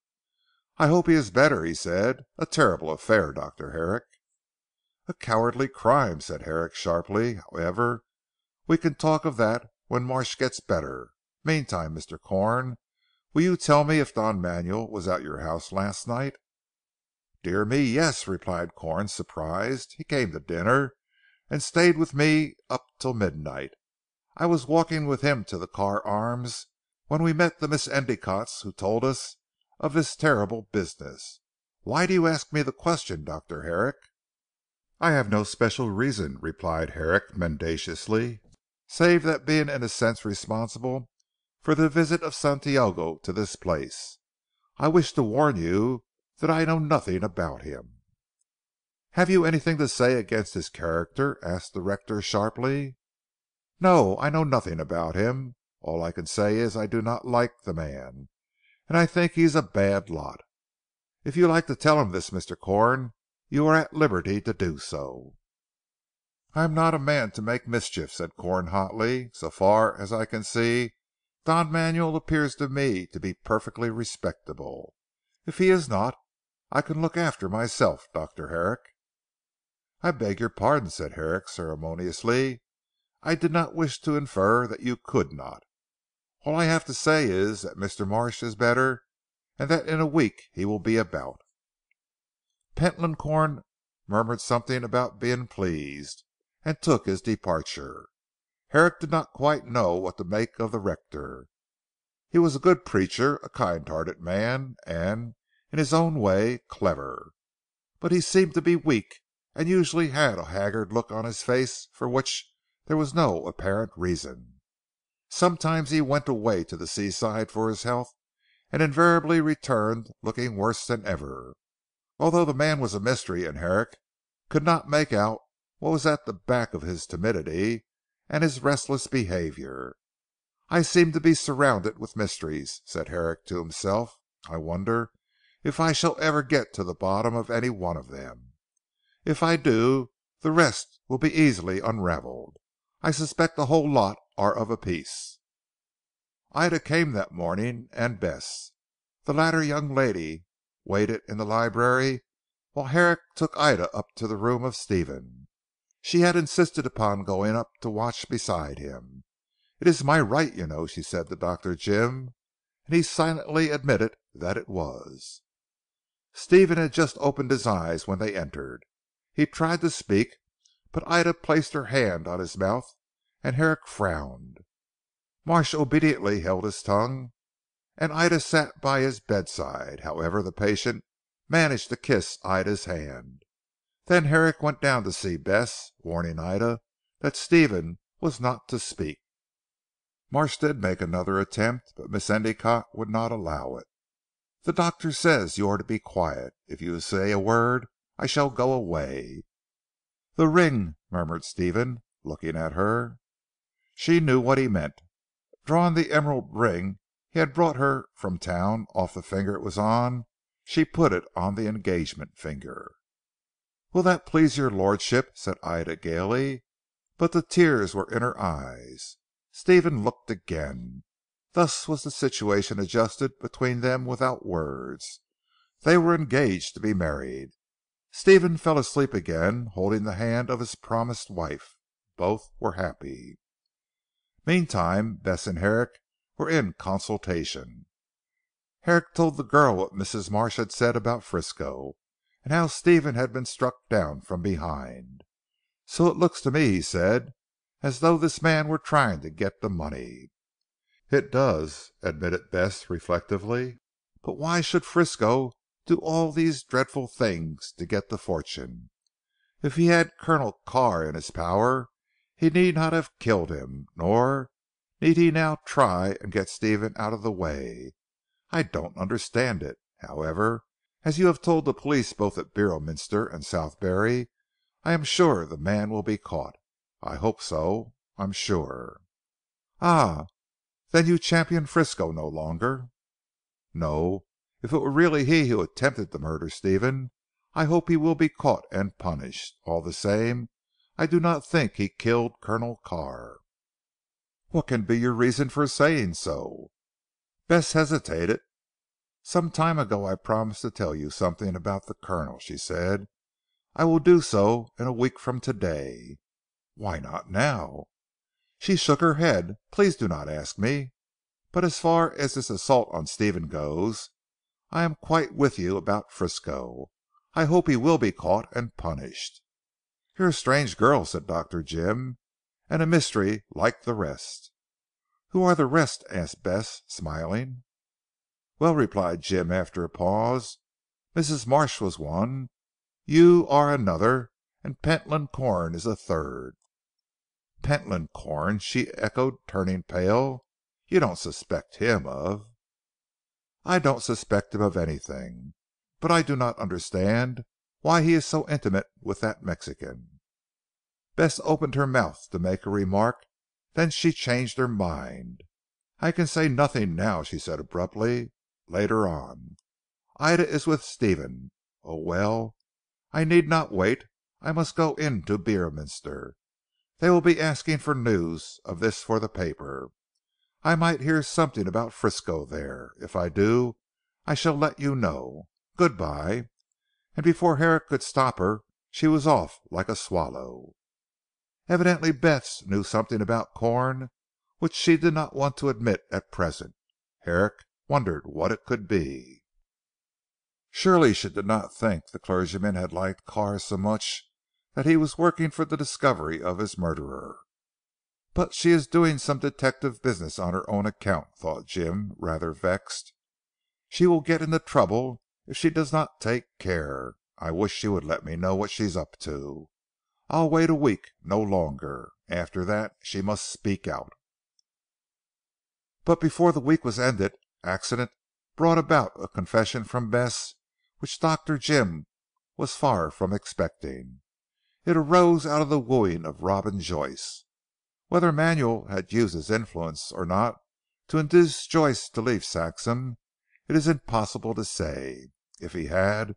"I hope he is better," he said. "A terrible affair, Dr. Herrick." "A cowardly crime," said Herrick sharply. "However we can talk of that when Marsh gets better. Meantime Mr. Corn, will you tell me if Don Manuel was at your house last night?" "Dear me, yes," replied Corn surprised. "He came to dinner, and stayed with me up till midnight. I was walking with him to the Carr Arms when we met the Miss Endicottes who told us of this terrible business. Why do you ask me the question Dr. Herrick?" "I have no special reason," replied Herrick mendaciously, "save that being in a sense responsible for the visit of Santiago to this place, I wish to warn you that I know nothing about him." "Have you anything to say against his character?" asked the rector sharply. "No. I know nothing about him. All I can say is I do not like the man, and I think he is a bad lot. If you like to tell him this Mr. Corn, you are at liberty to do so." "I am not a man to make mischief," said Corn hotly. "So far as I can see Don Manuel appears to me to be perfectly respectable. If he is not, I can look after myself Dr. Herrick." "I beg your pardon," said Herrick ceremoniously. "I did not wish to infer that you could not. All I have to say is that Mr. Marsh is better, and that in a week he will be about." Pentland Corn murmured something about being pleased, and took his departure. Herrick did not quite know what to make of the rector. He was a good preacher, a kind hearted man, and in his own way clever. But he seemed to be weak, and usually had a haggard look on his face for which there was no apparent reason. Sometimes he went away to the seaside for his health, and invariably returned looking worse than ever. Although the man was a mystery, and Herrick could not make out what was at the back of his timidity and his restless behaviour. "I seem to be surrounded with mysteries," said Herrick to himself. "I wonder if I shall ever get to the bottom of any one of them. If I do, the rest will be easily unravelled. I suspect the whole lot are of a piece." Ida came that morning, and Bess. The latter young lady waited in the library while Herrick took Ida up to the room of Stephen. She had insisted upon going up to watch beside him. "It is my right you know," she said to Dr. Jim. and he silently admitted that it was. Stephen had just opened his eyes when they entered. He tried to speak, but Ida placed her hand on his mouth and Herrick frowned. Marsh obediently held his tongue, and Ida sat by his bedside. However the patient managed to kiss Ida's hand. Then Herrick went down to see Bess, warning Ida that Stephen was not to speak. Marsh did make another attempt, but Miss Endicotte would not allow it. "The doctor says you are to be quiet. If you say a word I shall go away." "The ring," murmured Stephen, looking at her. She knew what he meant. Drawing the emerald ring he had brought her from town off the finger it was on, she put it on the engagement finger. "Will that please your lordship?" said Ida gaily, but the tears were in her eyes. Stephen looked again. Thus was the situation adjusted between them without words. They were engaged to be married. Stephen fell asleep again, holding the hand of his promised wife. Both were happy. Meantime Bess and Herrick were in consultation. Herrick told the girl what Mrs. Marsh had said about Frisco, and how Stephen had been struck down from behind. "So it looks to me," he said, "as though this man were trying to get the money." "It does," admitted Bess reflectively, "but why should Frisco do all these dreadful things to get the fortune? If he had Colonel Carr in his power he need not have killed him, nor need he now try and get Stephen out of the way. I don't understand it. However, as you have told the police both at Beorminster and Southberry, I am sure the man will be caught. I hope so. I'm sure." "Ah! Then you champion Frisco no longer?" "No. If it were really he who attempted to murder Stephen, I hope he will be caught and punished. All the same I do not think he killed Colonel Carr." "What can be your reason for saying so?" Bess hesitated. "Some time ago I promised to tell you something about the Colonel," she said. "I will do so in a week from to day." "Why not now?" She shook her head. "Please do not ask me. But as far as this assault on Stephen goes, I am quite with you about Frisco. I hope he will be caught and punished." "You're a strange girl," said Dr. Jim, "and a mystery like the rest." "Who are the rest?" asked Bess smiling. "Well," replied Jim after a pause, "Mrs. Marsh was one, you are another, and Pentland Corn is a third." "Pentland Corn!" she echoed turning pale. "You don't suspect him of " "I don't suspect him of anything. But I do not understand why he is so intimate with that Mexican." Bess opened her mouth to make a remark, then she changed her mind. "I can say nothing now," she said abruptly. "Later on. Ida is with Stephen. Oh well, I need not wait. I must go into Beorminster. They will be asking for news of this for the paper. I might hear something about Frisco there. If I do I shall let you know. Good bye." And before Herrick could stop her she was off like a swallow. Evidently Bess knew something about Corn which she did not want to admit at present. Herrick wondered what it could be. Surely she did not think the clergyman had liked Carr so much that he was working for the discovery of his murderer. "But she is doing some detective business on her own account," thought Jim rather vexed. "She will get into trouble if she does not take care. I wish she would let me know what she is up to. I'll wait a week, no longer. After that she must speak out." But before the week was ended, accident brought about a confession from Bess which Dr. Jim was far from expecting. It arose out of the wooing of Robin Joyce. Whether Manuel had used his influence or not to induce Joyce to leave Saxham, it is impossible to say. If he had,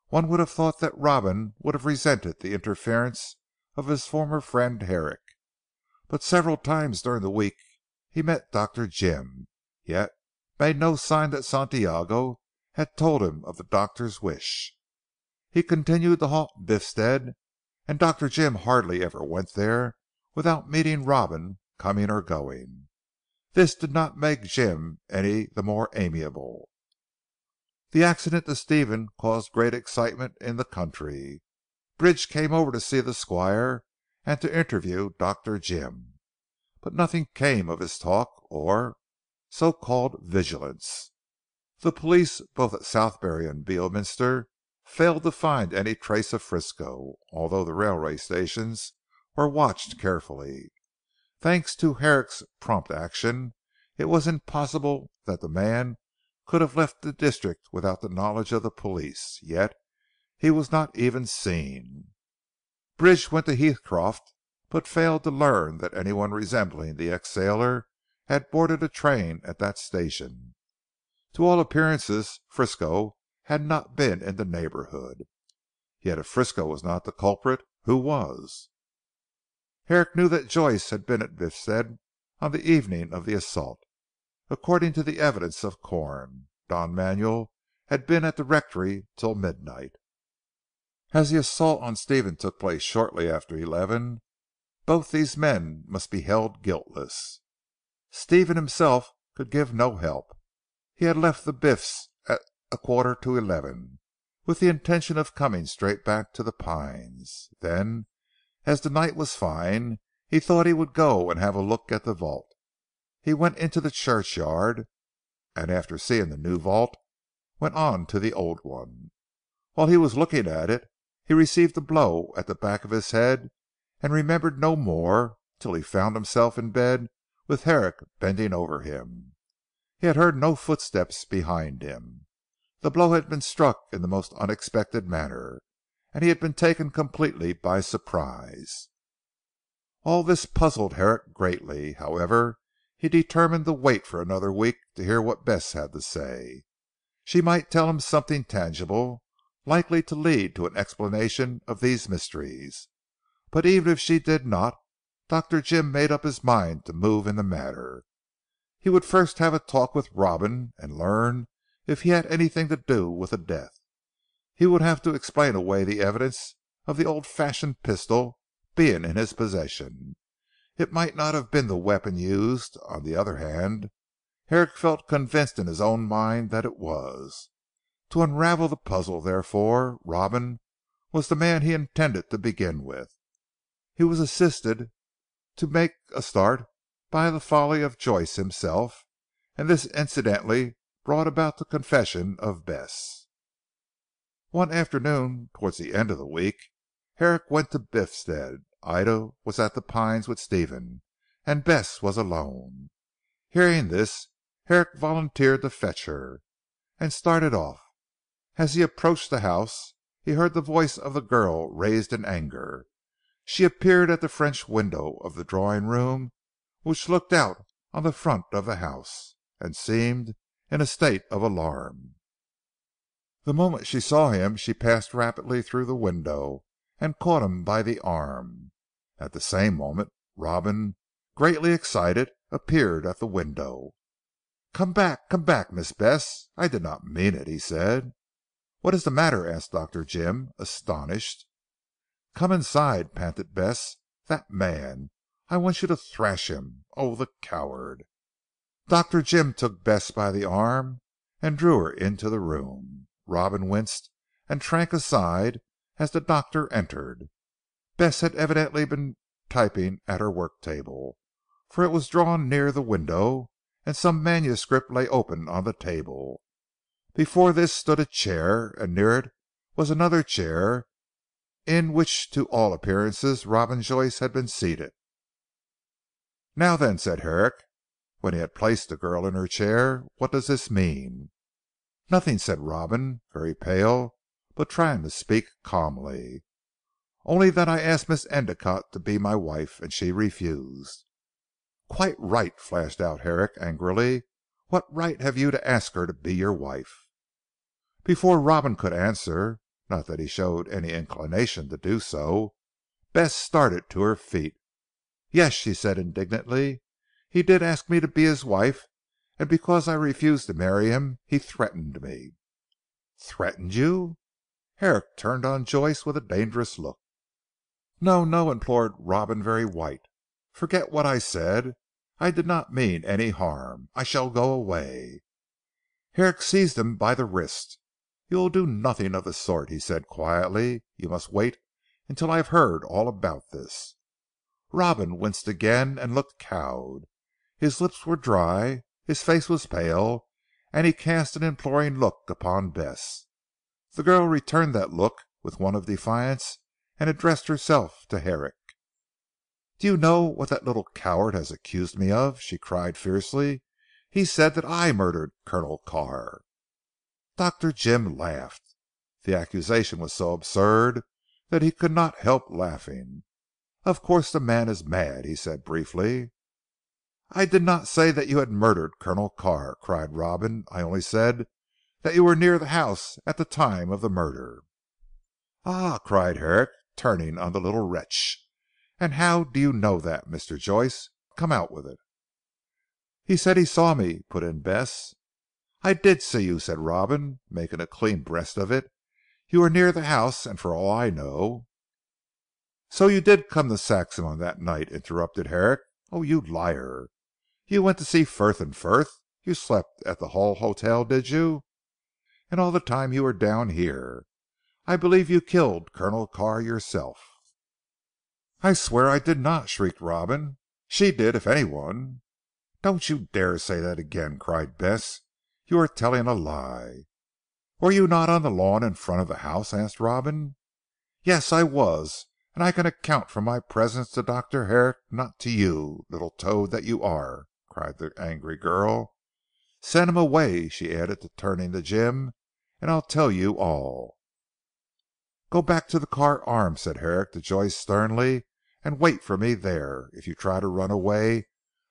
one would have thought that Robin would have resented the interference of his former friend Herrick. But several times during the week he met Dr. Jim, yet made no sign that Santiago had told him of the doctor's wish. He continued to haunt Biffstead, and Dr. Jim hardly ever went there without meeting Robin coming or going. This did not make Jim any the more amiable. The accident to Stephen caused great excitement in the country. Bridge came over to see the Squire and to interview Dr. Jim. But nothing came of his talk or so called vigilance. The police both at Southberry and Beorminster failed to find any trace of Frisco, although the railway stations were watched carefully. Thanks to Herrick's prompt action, it was impossible that the man could have left the district without the knowledge of the police, yet he was not even seen. Bridge went to Heathcroft, but failed to learn that anyone resembling the ex sailor had boarded a train at that station. To all appearances Frisco had not been in the neighbourhood. Yet if Frisco was not the culprit, who was? Herrick knew that Joyce had been at Biffstead on the evening of the assault. According to the evidence of Corn, Don Manuel had been at the rectory till midnight. As the assault on Stephen took place shortly after 11, both these men must be held guiltless. Stephen himself could give no help. He had left the Biffs at 11:15, with the intention of coming straight back to the Pines. Then, as the night was fine, he thought he would go and have a look at the vault. He went into the churchyard, and after seeing the new vault, went on to the old one. While he was looking at it, he received a blow at the back of his head, and remembered no more till he found himself in bed with Herrick bending over him. He had heard no footsteps behind him. The blow had been struck in the most unexpected manner, and he had been taken completely by surprise. All this puzzled Herrick greatly. However, he determined to wait for another week to hear what Bess had to say. She might tell him something tangible, likely to lead to an explanation of these mysteries. But even if she did not, Dr. Jim made up his mind to move in the matter. He would first have a talk with Robin, and learn if he had anything to do with the death. He would have to explain away the evidence of the old fashioned pistol being in his possession. It might not have been the weapon used. On the other hand, Herrick felt convinced in his own mind that it was. To unravel the puzzle therefore, Robin was the man he intended to begin with. He was assisted to make a start by the folly of Joyce himself, and this incidentally brought about the confession of Bess. One afternoon towards the end of the week, Herrick went to Biffstead. Ida was at the Pines with Stephen, and Bess was alone. Hearing this, Herrick volunteered to fetch her, and started off. As he approached the house, he heard the voice of the girl raised in anger. She appeared at the French window of the drawing room which looked out on the front of the house, and seemed in a state of alarm. The moment she saw him she passed rapidly through the window, and caught him by the arm. At the same moment Robin, greatly excited, appeared at the window. come back, Miss Bess. I did not mean it," he said. "What is the matter?" asked Dr. Jim, astonished. "Come inside," panted Bess. "That man. I want you to thrash him. Oh, the coward!" Dr. Jim took Bess by the arm and drew her into the room. Robin winced and shrank aside as the doctor entered. Bess had evidently been typing at her work table, for it was drawn near the window, and some manuscript lay open on the table. Before this stood a chair, and near it was another chair, in which to all appearances Robin Joyce had been seated. "Now then," said Herrick, when he had placed the girl in her chair, "what does this mean?" "Nothing," said Robin, very pale, but trying to speak calmly. "Only that I asked Miss Endicotte to be my wife, and she refused." "Quite right," flashed out Herrick angrily. "What right have you to ask her to be your wife?" Before Robin could answer, not that he showed any inclination to do so, Bess started to her feet. "Yes," she said indignantly, "he did ask me to be his wife, and because I refused to marry him, he threatened me." "Threatened you?" Herrick turned on Joyce with a dangerous look. "No, no," implored Robin very white. "Forget what I said. I did not mean any harm. I shall go away." Herrick seized him by the wrist. "You will do nothing of the sort," he said quietly. "You must wait until I have heard all about this." Robin winced again and looked cowed. His lips were dry, his face was pale, and he cast an imploring look upon Bess. The girl returned that look with one of defiance and addressed herself to Herrick. "Do you know what that little coward has accused me of?" she cried fiercely. "He said that I murdered Colonel Carr." Dr. Jim laughed. The accusation was so absurd that he could not help laughing. "Of course the man is mad," he said briefly. "I did not say that you had murdered Colonel Carr," cried Robin. "I only said that you were near the house at the time of the murder." "Ah!" cried Herrick turning on the little wretch. "And how do you know that, Mr. Joyce? Come out with it." "He said he saw me," put in Bess. "I did see you," said Robin making a clean breast of it. "You were near the house, and for all I know " "So you did come to Saxham on that night," interrupted Herrick. "Oh, you liar. You went to see Frith and Frith. You slept at the Hull Hotel did you? And all the time you were down here. I believe you killed Colonel Carr yourself." "I swear I did not," shrieked Robin. "She did if any one." "Don't you dare say that again," cried Bess. "You are telling a lie." "Were you not on the lawn in front of the house?" asked Robin. "Yes, I was, and I can account for my presence to Dr. Herrick, not to you, little toad that you are," cried the angry girl. "Send him away," she added turning to Jim, "and I'll tell you all." "Go back to the Carr Arms," said Herrick to Joyce sternly, "and wait for me there. If you try to run away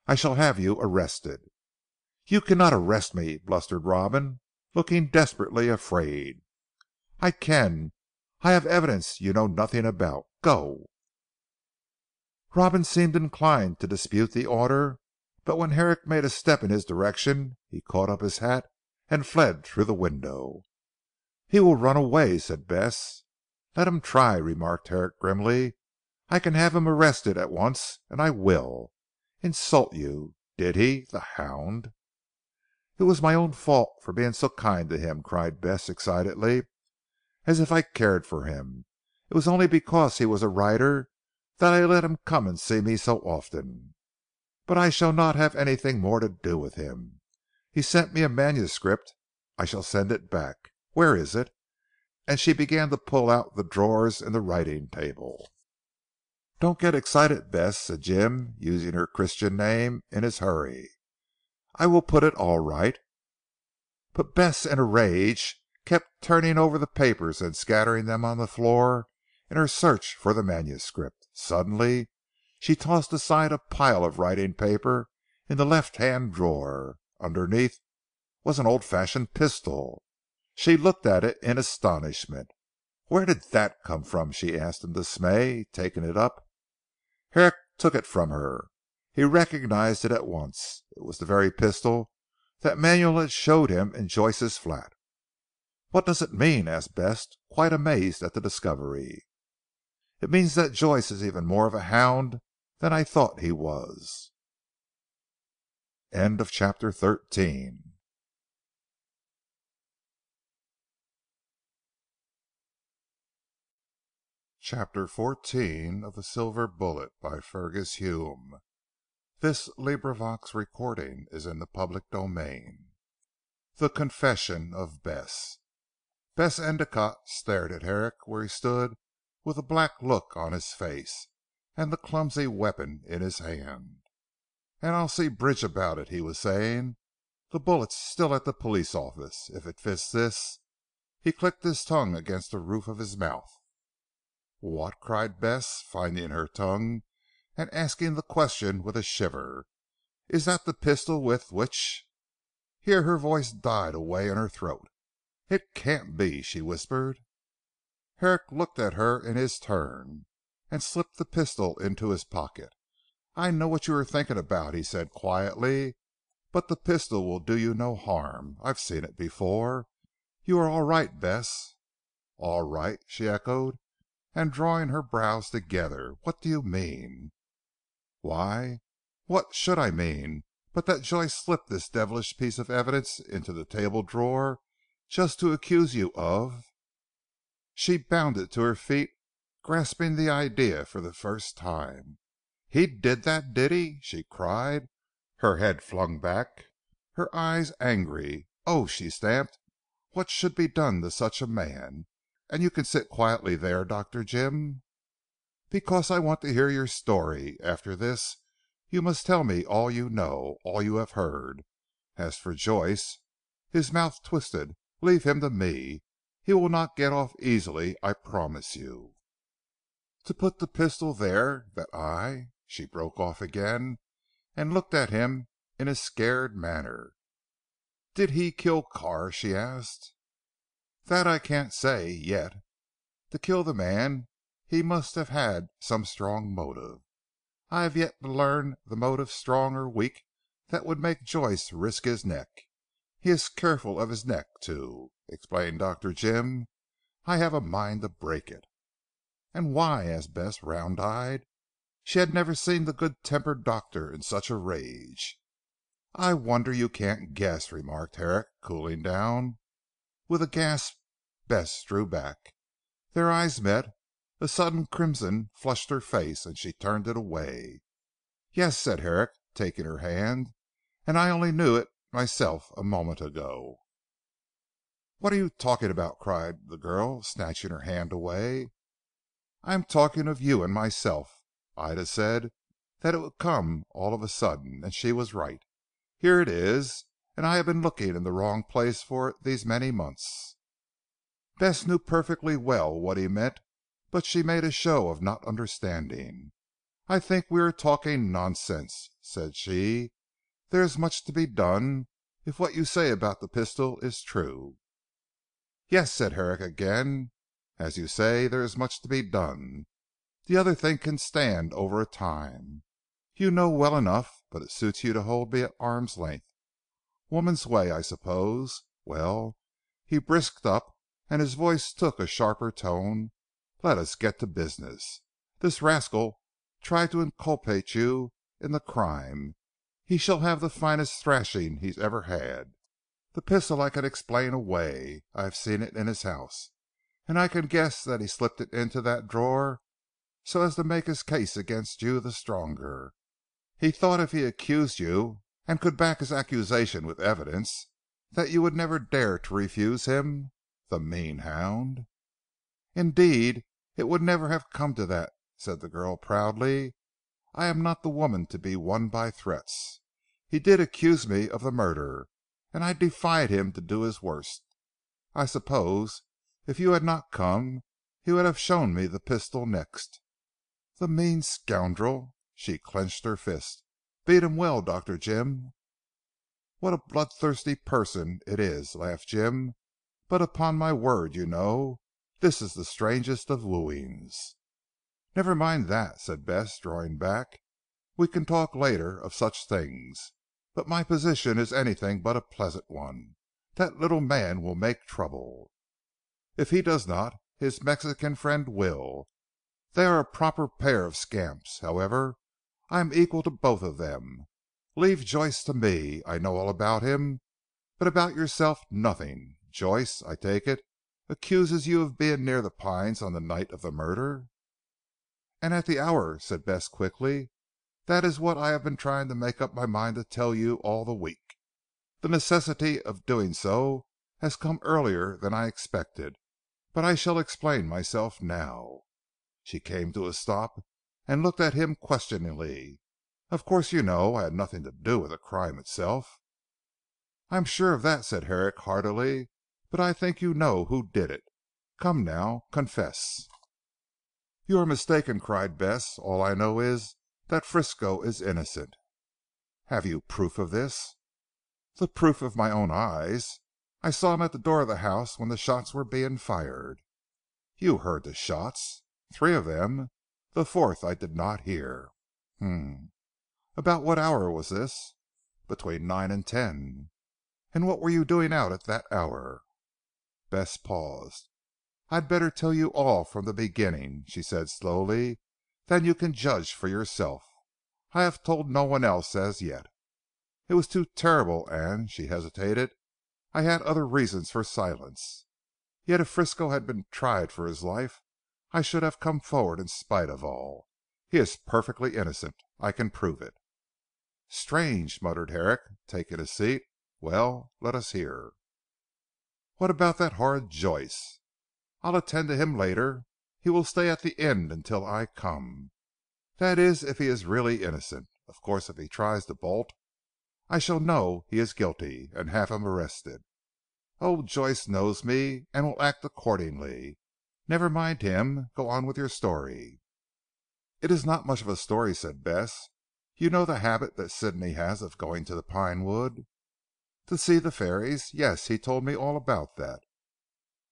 I shall have you arrested." "You cannot arrest me," blustered Robin looking desperately afraid. "I can. I have evidence you know nothing about. Go." Robin seemed inclined to dispute the order, but when Herrick made a step in his direction he caught up his hat and fled through the window. "He will run away," said Bess. "Let him try," remarked Herrick grimly. "I can have him arrested at once, and I will. Insult you, did he, the hound." "It was my own fault for being so kind to him," cried Bess excitedly, "as if I cared for him. It was only because he was a writer that I let him come and see me so often. But I shall not have anything more to do with him. He sent me a manuscript. I shall send it back. Where is it?" and she began to pull out the drawers in the writing table. "Don't get excited Bess," said Jim using her Christian name in his hurry. "I will put it all right." But Bess in a rage kept turning over the papers and scattering them on the floor in her search for the manuscript. Suddenly she tossed aside a pile of writing paper in the left hand drawer. Underneath was an old fashioned pistol. She looked at it in astonishment. "Where did that come from?" she asked in dismay, taking it up. Herrick took it from her. He recognized it at once. It was the very pistol that Manuel had showed him in Joyce's flat. "What does it mean?" asked Bess quite amazed at the discovery. "It means that Joyce is even more of a hound than I thought he was." CHAPTER 14. CHAPTER 14 of the Silver Bullet by Fergus Hume. This recording is in the public domain. The Confession of Bess. Bess Endicott stared at Herrick where he stood with a black look on his face, and the clumsy weapon in his hand. "And I'll see Bridge about it," he was saying. "The bullet's still at the police office. If it fits this " he clicked his tongue against the roof of his mouth. "What?" cried Bess finding her tongue, and asking the question with a shiver. "Is that the pistol with which " here her voice died away in her throat. "It can't be," she whispered. Herrick looked at her in his turn, and slipped the pistol into his pocket. "I know what you are thinking about," he said quietly, "but the pistol will do you no harm. I've seen it before. You are all right Bess." "All right?" she echoed, and drawing her brows together. "What do you mean?" "Why "What should I mean, but that Joyce slipped this devilish piece of evidence into the table drawer just to accuse you of " She bounded to her feet, grasping the idea for the first time. "He did that, did he?" she cried, her head flung back, her eyes angry. "Oh," she stamped, "what should be done to such a man? And you can sit quietly there, Dr. Jim?" "Because I want to hear your story. After this you must tell me all you know, all you have heard. As for Joyce," his mouth twisted, "leave him to me. He will not get off easily, I promise you." "To put the pistol there that I " she broke off again, and looked at him in a scared manner. "Did he kill Carr?" she asked. "That I can't say yet. To kill the man he must have had some strong motive. I have yet to learn the motive strong or weak that would make Joyce risk his neck. He is careful of his neck too," explained Dr. Jim. "I have a mind to break it." "And why?" asked Bess round eyed. She had never seen the good tempered doctor in such a rage. "I wonder you can't guess," remarked Herrick cooling down. With a gasp Bess drew back. Their eyes met. A sudden crimson flushed her face and she turned it away. "Yes," said Herrick taking her hand, "and I only knew it myself a moment ago." "What are you talking about?" cried the girl snatching her hand away. "I am talking of you and myself. Ida said that it would come all of a sudden, and she was right. Here it is, and I have been looking in the wrong place for it these many months." Bess knew perfectly well what he meant, but she made a show of not understanding. "I think we are talking nonsense," said she. "There is much to be done, if what you say about the pistol is true." "Yes," said Herrick again, "as you say there is much to be done. The other thing can stand over a time. You know well enough, but it suits you to hold me at arm's length. Woman's way I suppose. Well," he brisked up, and his voice took a sharper tone, "let us get to business. This rascal tried to inculpate you in the crime. He shall have the finest thrashing he ever had. The pistol I can explain away. I have seen it in his house, and I can guess that he slipped it into that drawer so as to make his case against you the stronger. He thought if he accused you, and could back his accusation with evidence, that you would never dare to refuse him. The mean hound!" "Indeed it would never have come to that," said the girl proudly. "I am not the woman to be won by threats. He did accuse me of the murder, and I defied him to do his worst. I suppose if you had not come he would have shown me the pistol next. The mean scoundrel!" She clenched her fist. "Beat him well, Dr. Jim." "What a bloodthirsty person it is," laughed Jim, "but upon my word you know, this is the strangest of wooings." "Never mind that," said Bess drawing back, "we can talk later of such things. But my position is anything but a pleasant one. That little man will make trouble. If he does not, his Mexican friend will. They are a proper pair of scamps. However, I am equal to both of them. Leave Joyce to me. I know all about him, but about yourself nothing. Joyce, I take it, accuses you of being near the Pines on the night of the murder?" "And at the hour," said Bess quickly. "That is what I have been trying to make up my mind to tell you all the week. The necessity of doing so has come earlier than I expected, but I shall explain myself now." She came to a stop and looked at him questioningly. "Of course you know I had nothing to do with the crime itself?" "I am sure of that," said Herrick heartily, "but I think you know who did it. Come now, confess." "You are mistaken," cried Bess, "all I know is that Frisco is innocent." "Have you proof of this?" "The proof of my own eyes. I saw him at the door of the house when the shots were being fired." "You heard the shots?" "Three of them. The fourth I did not hear." "H'm. About what hour was this?" "Between 9 and 10." "And what were you doing out at that hour?" Bess paused. "I had better tell you all from the beginning," she said slowly, "then you can judge for yourself. I have told no one else as yet. It was too terrible and," she hesitated, "I had other reasons for silence. Yet if Frisco had been tried for his life, I should have come forward in spite of all. He is perfectly innocent. I can prove it." "Strange," muttered Herrick taking a seat. "Well, let us hear." "What about that horrid Joyce?" "I'll attend to him later. He will stay at the inn until I come. That is if he is really innocent. Of course if he tries to bolt, I shall know he is guilty, and have him arrested. Oh, Joyce knows me and will act accordingly. Never mind him. Go on with your story." "It is not much of a story," said Bess. "You know the habit that Sidney has of going to the Pine Wood." "To see the fairies. Yes, he told me all about that."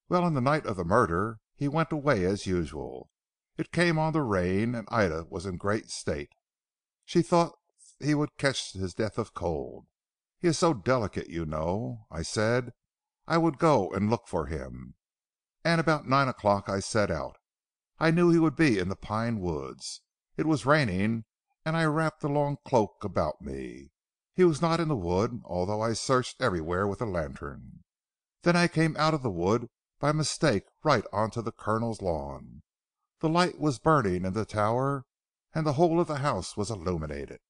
"Well, on the night of the murder he went away as usual. It came on to rain, and Ida was in a great state. She thought he would catch his death of cold. He is so delicate you know. I said I would go and look for him, and about 9 o'clock I set out. I knew he would be in the pine woods. It was raining and I wrapped a long cloak about me. He was not in the wood although I searched everywhere with a lantern. Then I came out of the wood by mistake right on to the Colonel's lawn. The light was burning in the tower, and the whole of the house was illuminated."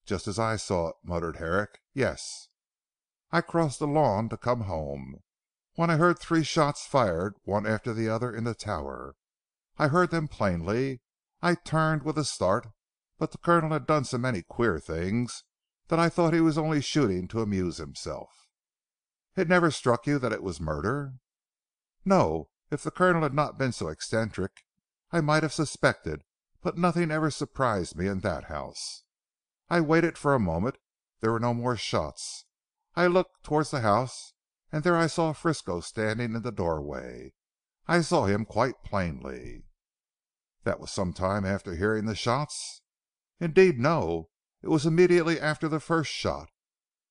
"Just as I saw it," muttered Herrick. "Yes." "I crossed the lawn to come home, when I heard 3 shots fired one after the other in the tower. I heard them plainly. I turned with a start, but the Colonel had done so many queer things that I thought he was only shooting to amuse himself." "It never struck you that it was murder?" "No. If the Colonel had not been so eccentric I might have suspected, but nothing ever surprised me in that house. I waited for a moment. There were no more shots. I looked towards the house, and there I saw Frisco standing in the doorway. I saw him quite plainly." "That was some time after hearing the shots?" "Indeed no. It was immediately after the first shot.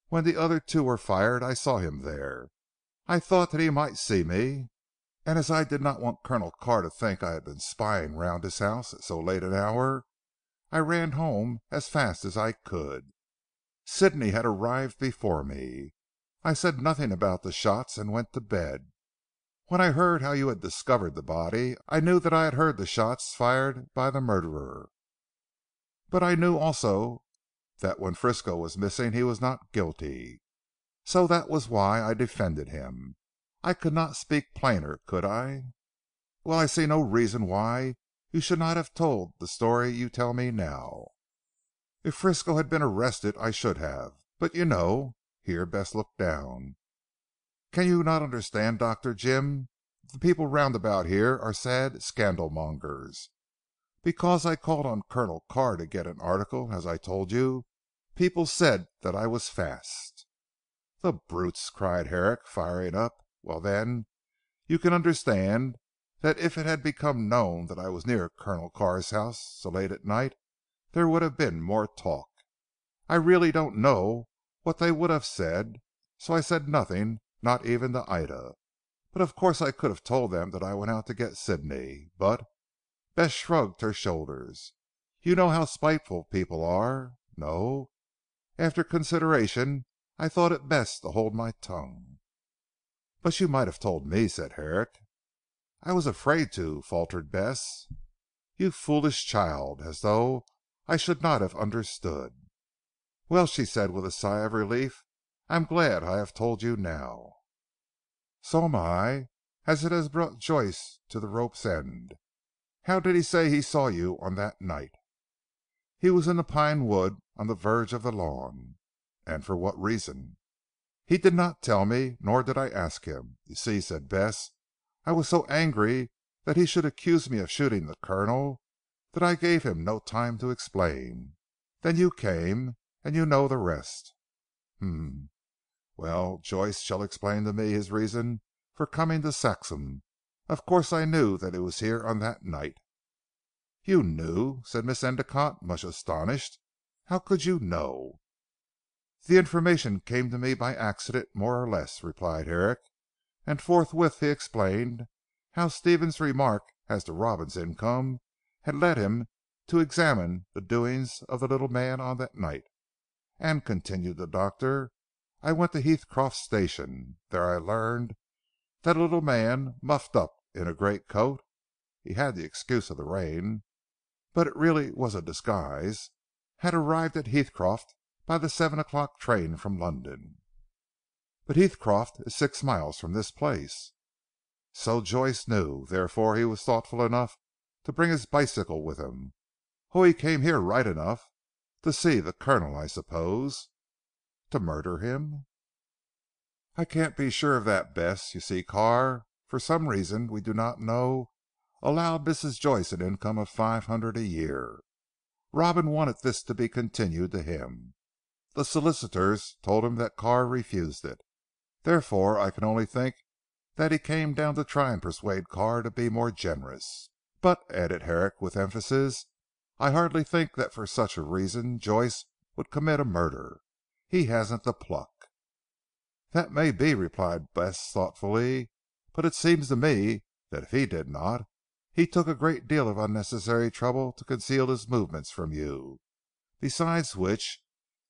When the other 2 were fired I saw him there. I thought that he might see me, and as I did not want Colonel Carr to think I had been spying round his house at so late an hour, I ran home as fast as I could. Sidney had arrived before me. I said nothing about the shots and went to bed. When I heard how you had discovered the body, I knew that I had heard the shots fired by the murderer. But I knew also that when Frisco was missing he was not guilty. So that was why I defended him. I could not speak plainer could I? Well, I see no reason why you should not have told the story you tell me now. If Frisco had been arrested I should have. But you know," here Bess looked down, "can you not understand Dr. Jim, the people round about here are sad scandalmongers. Because I called on Colonel Carr to get an article as I told you, people said that I was fast." "The brutes!" cried Herrick firing up. "Well then you can understand that if it had become known that I was near Colonel Carr's house so late at night, there would have been more talk. I really don't know what they would have said, so I said nothing, not even to Ida. But of course I could have told them that I went out to get Sidney. But," Bess shrugged her shoulders, "you know how spiteful people are. No. After consideration I thought it best to hold my tongue." "But you might have told me," said Herrick. "I was afraid to," faltered Bess. "You foolish child. As though I should not have understood." "Well," she said with a sigh of relief, "I am glad I have told you now." "So am I, as it has brought Joyce to the rope's end. How did he say he saw you on that night?" "He was in the pine wood on the verge of the lawn." "And for what reason?" "He did not tell me, nor did I ask him. You see," said Bess, "I was so angry that he should accuse me of shooting the Colonel, that I gave him no time to explain. Then you came, and you know the rest." "H'm. Well, Joyce shall explain to me his reason for coming to Saxham. Of course I knew that he was here on that night." "You knew!" said Miss Endicotte much astonished. "How could you know?" "The information came to me by accident more or less," replied Herrick, and forthwith he explained how Stephen's remark as to Robin's income had led him to examine the doings of the little man on that night. And," continued the doctor, "I went to Heathcroft station. There I learned that a little man muffed up in a great coat he had the excuse of the rain, but it really was a disguise had arrived at Heathcroft by the 7 o'clock train from London." "But Heathcroft is 6 miles from this place." So Joyce knew. Therefore he was thoughtful enough to bring his bicycle with him. "Oh, he came here right enough. To see the Colonel I suppose." "To murder him?" "I can't be sure of that Bess. You see Carr, for some reason we do not know, allowed Mrs. Joyce an income of $500 a year. Robin wanted this to be continued to him. The solicitors told him that Carr refused it. Therefore I can only think that he came down to try and persuade Carr to be more generous. But," added Herrick with emphasis, "I hardly think that for such a reason Joyce would commit a murder. He hasn't the pluck." "That may be," replied Bess thoughtfully, "but it seems to me that if he did not, he took a great deal of unnecessary trouble to conceal his movements from you. Besides which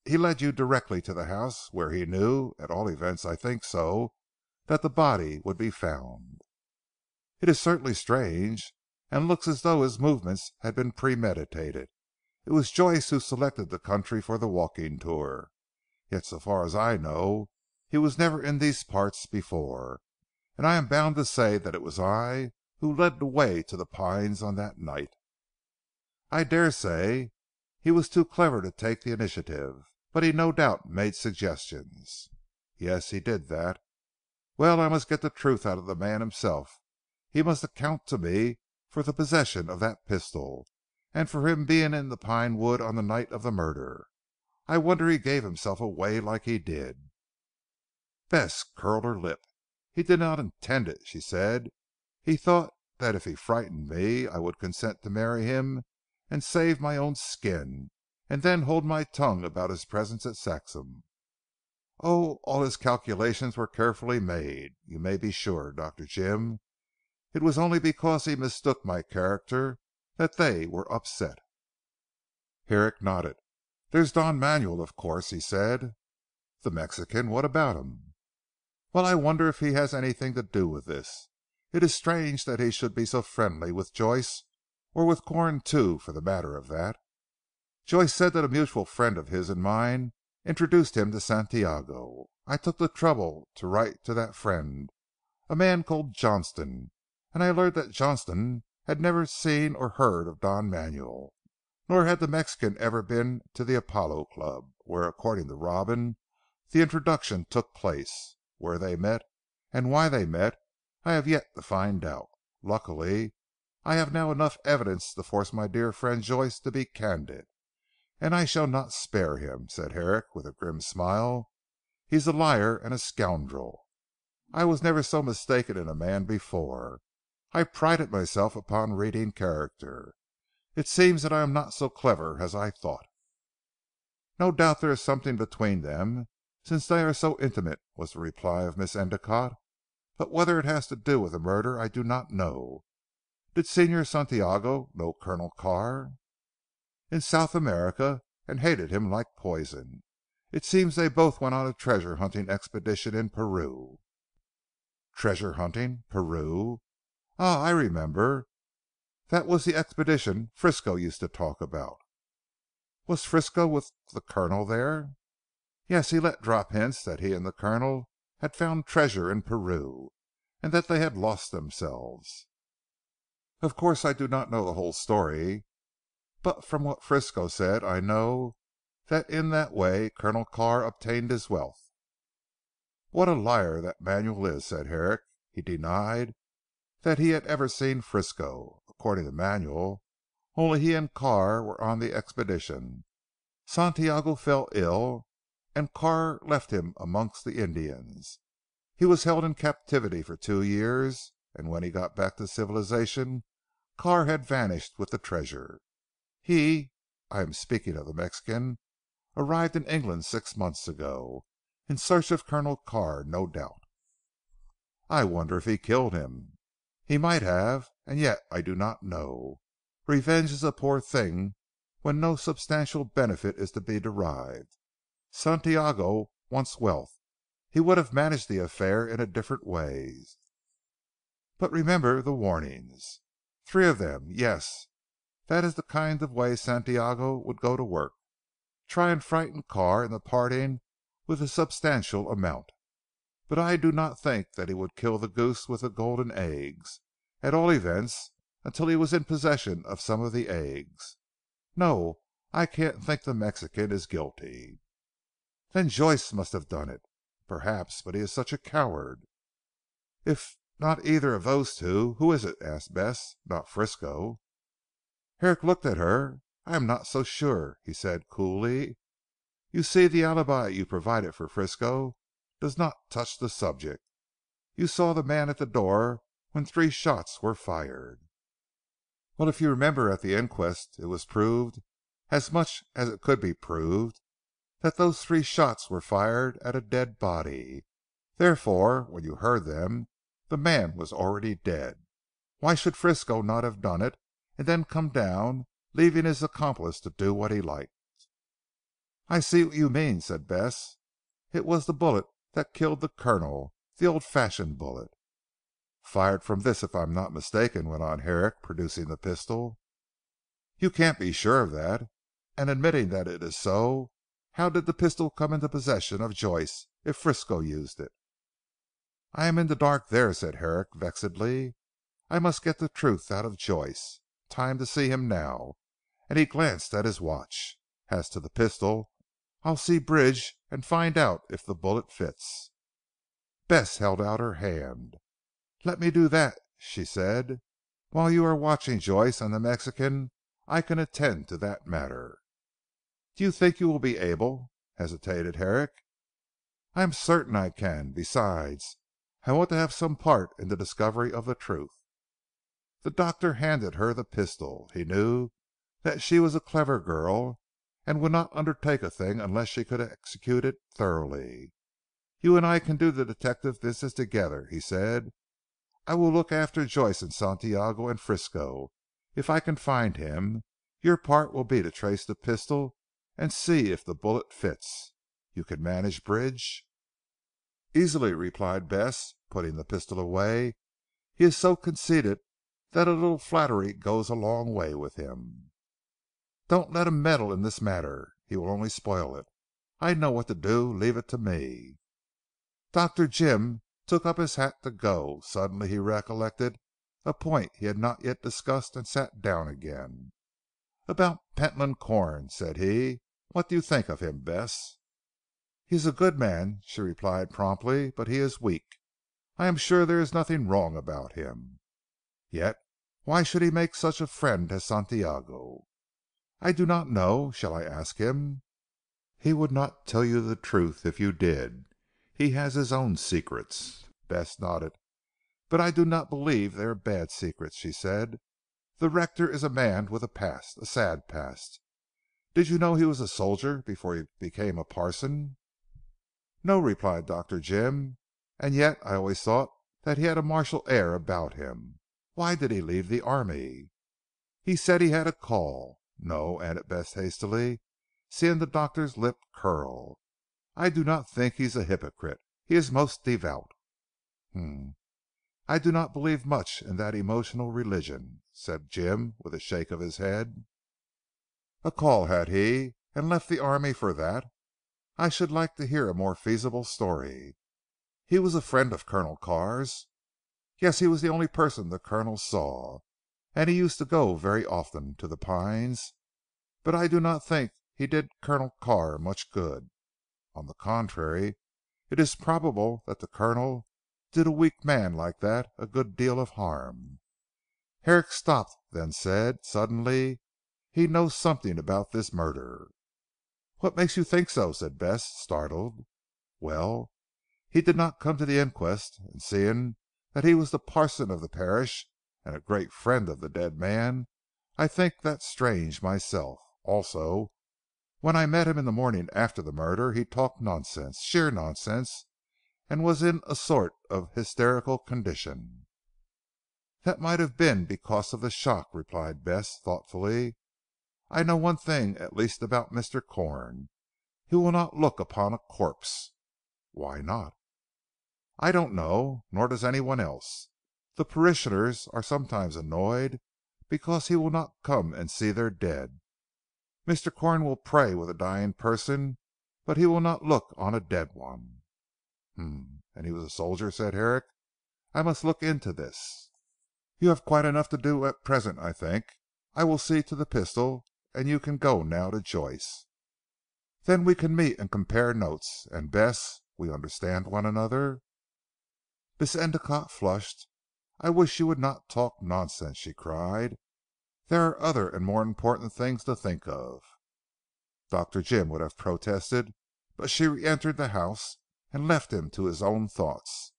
he led you directly to the house where he knew, at all events I think so, that the body would be found." "It is certainly strange, and looks as though his movements had been premeditated. It was Joyce who selected the country for the walking tour. Yet so far as I know he was never in these parts before, and I am bound to say that it was I who led the way to 'The Pines' on that night." "I daresay he was too clever to take the initiative, but he no doubt made suggestions." "Yes, he did that. Well, I must get the truth out of the man himself. He must account to me for the possession of that pistol, and for him being in the Pine wood on the night of the murder. I wonder he gave himself away like he did." Bess curled her lip. "He did not intend it," she said. "He thought that if he frightened me I would consent to marry him and save my own skin, and then hold my tongue about his presence at Saxham. Oh, all his calculations were carefully made, you may be sure, Dr. Jim. It was only because he mistook my character that they were upset." Herrick nodded. "There's Don Manuel of course," he said. "The Mexican. What about him?" "Well, I wonder if he has anything to do with this. It is strange that he should be so friendly with Joyce, or with Corn too for the matter of that. Joyce said that a mutual friend of his and mine introduced him to Santiago. I took the trouble to write to that friend, a man called Johnston, and I learned that Johnston had never seen or heard of Don Manuel, nor had the Mexican ever been to the Apollo Club, where according to Robin the introduction took place. Where they met, and why they met, I have yet to find out. Luckily I have now enough evidence to force my dear friend Joyce to be candid. And I shall not spare him," said Herrick with a grim smile. "He is a liar and a scoundrel. I was never so mistaken in a man before. I prided myself upon reading character. It seems that I am not so clever as I thought." "No doubt there is something between them, since they are so intimate," was the reply of Miss Endicotte, "but whether it has to do with the murder I do not know. Did Señor Santiago know Colonel Carr?" "In South America, and hated him like poison. It seems they both went on a treasure hunting expedition in Peru." "Treasure hunting. Peru. Ah, I remember. That was the expedition Frisco used to talk about." "Was Frisco with the Colonel there?" "Yes, he let drop hints that he and the Colonel had found treasure in Peru, and that they had lost themselves." "Of course I do not know the whole story, but from what Frisco said I know that in that way Colonel Carr obtained his wealth." "What a liar that Manuel is," said Herrick. He denied that he had ever seen Frisco. According to Manuel, only he and Carr were on the expedition. Santiago fell ill, and Carr left him amongst the Indians. He was held in captivity for 2 years, and when he got back to civilization, Carr had vanished with the treasure. He, I am speaking of the Mexican, arrived in England 6 months ago, in search of Colonel Carr no doubt." "I wonder if he killed him." "He might have, and yet I do not know. Revenge is a poor thing when no substantial benefit is to be derived. Santiago wants wealth. He would have managed the affair in a different way. But remember the warnings. 3 of them. Yes, that is the kind of way Santiago would go to work. Try and frighten Carr into parting with a substantial amount. But I do not think that he would kill the goose with the golden eggs, at all events until he was in possession of some of the eggs. No, I can't think the Mexican is guilty." "Then Joyce must have done it." "Perhaps, but he is such a coward." "If not either of those two, who is it?" asked Bess. "Not Frisco." Herrick looked at her. "I am not so sure," he said coolly. "You see the alibi you provided for Frisco does not touch the subject. You saw the man at the door when 3 shots were fired." "Well, if you remember at the inquest it was proved, as much as it could be proved, that those 3 shots were fired at a dead body. Therefore when you heard them the man was already dead. Why should Frisco not have done it, and then come down, leaving his accomplice to do what he liked?" "I see what you mean," said Bess. "It was the bullet that killed the Colonel, the old fashioned bullet." "Fired from this if I am not mistaken," went on Herrick producing the pistol. "You can't be sure of that. And admitting that it is so, how did the pistol come into possession of Joyce, if Frisco used it?" "I am in the dark there," said Herrick vexedly. "I must get the truth out of Joyce. Time to see him now," and he glanced at his watch. "As to the pistol, I'll see Bridge and find out if the bullet fits." Bess held out her hand. "Let me do that," she said. "While you are watching Joyce and the Mexican I can attend to that matter." "Do you think you will be able?" hesitated Herrick. "I am certain I can. Besides I want to have some part in the discovery of the truth." The doctor handed her the pistol. He knew that she was a clever girl, and would not undertake a thing unless she could execute it thoroughly. "You and I can do the detective business together," he said. "I will look after Joyce and Santiago and Frisco, if I can find him. Your part will be to trace the pistol and see if the bullet fits. You can manage Bridge?" "Easily," replied Bess putting the pistol away. "He is so conceited that a little flattery goes a long way with him." "Don't let him meddle in this matter. He will only spoil it. I know what to do. Leave it to me." Dr. Jim took up his hat to go. Suddenly he recollected a point he had not yet discussed, and sat down again. "About Pentland Corn," said he. "What do you think of him, Bess?" "He is a good man," she replied promptly, "but he is weak. I am sure there is nothing wrong about him." "Yet why should he make such a friend as Santiago?" "I do not know. Shall I ask him?" "He would not tell you the truth if you did. He has his own secrets." Bess nodded. "But I do not believe they are bad secrets," she said. "The rector is a man with a past, a sad past. Did you know he was a soldier before he became a parson?" "No," replied Dr. Jim, "and yet I always thought that he had a martial air about him. Why did he leave the army?" "He said he had a call. No," added Bess hastily, seeing the doctor's lip curl. "I do not think he is a hypocrite. He is most devout." "H'm. I do not believe much in that emotional religion," said Jim with a shake of his head. "A call had he, and left the army for that? I should like to hear a more feasible story." "He was a friend of Colonel Carr's?" "Yes, he was the only person the Colonel saw, and he used to go very often to 'The Pines.' But I do not think he did Colonel Carr much good. On the contrary, it is probable that the Colonel did a weak man like that a good deal of harm." Herrick stopped, then said suddenly, "He knows something about this murder." "What makes you think so?" said Bess startled. "Well, he did not come to the inquest, and seeing that he was the parson of the parish and a great friend of the dead man, I think that strange myself. Also when I met him in the morning after the murder he talked nonsense, sheer nonsense, and was in a sort of hysterical condition." "That might have been because of the shock," replied Bess thoughtfully. "I know one thing at least about Mr. Corn. He will not look upon a corpse." "Why not?" "I don't know. Nor does anyone else. The parishioners are sometimes annoyed because he will not come and see their dead. Mr. Corn will pray with a dying person, but he will not look on a dead one." "H'm! And he was a soldier," said Herrick. "I must look into this." "You have quite enough to do at present I think. I will see to the pistol, and you can go now to Joyce. Then we can meet and compare notes. And Bess, we understand one another?" Miss Endicotte flushed. "I wish you would not talk nonsense," she cried. "There are other and more important things to think of." Dr. Jim would have protested, but she re entered the house and left him to his own thoughts.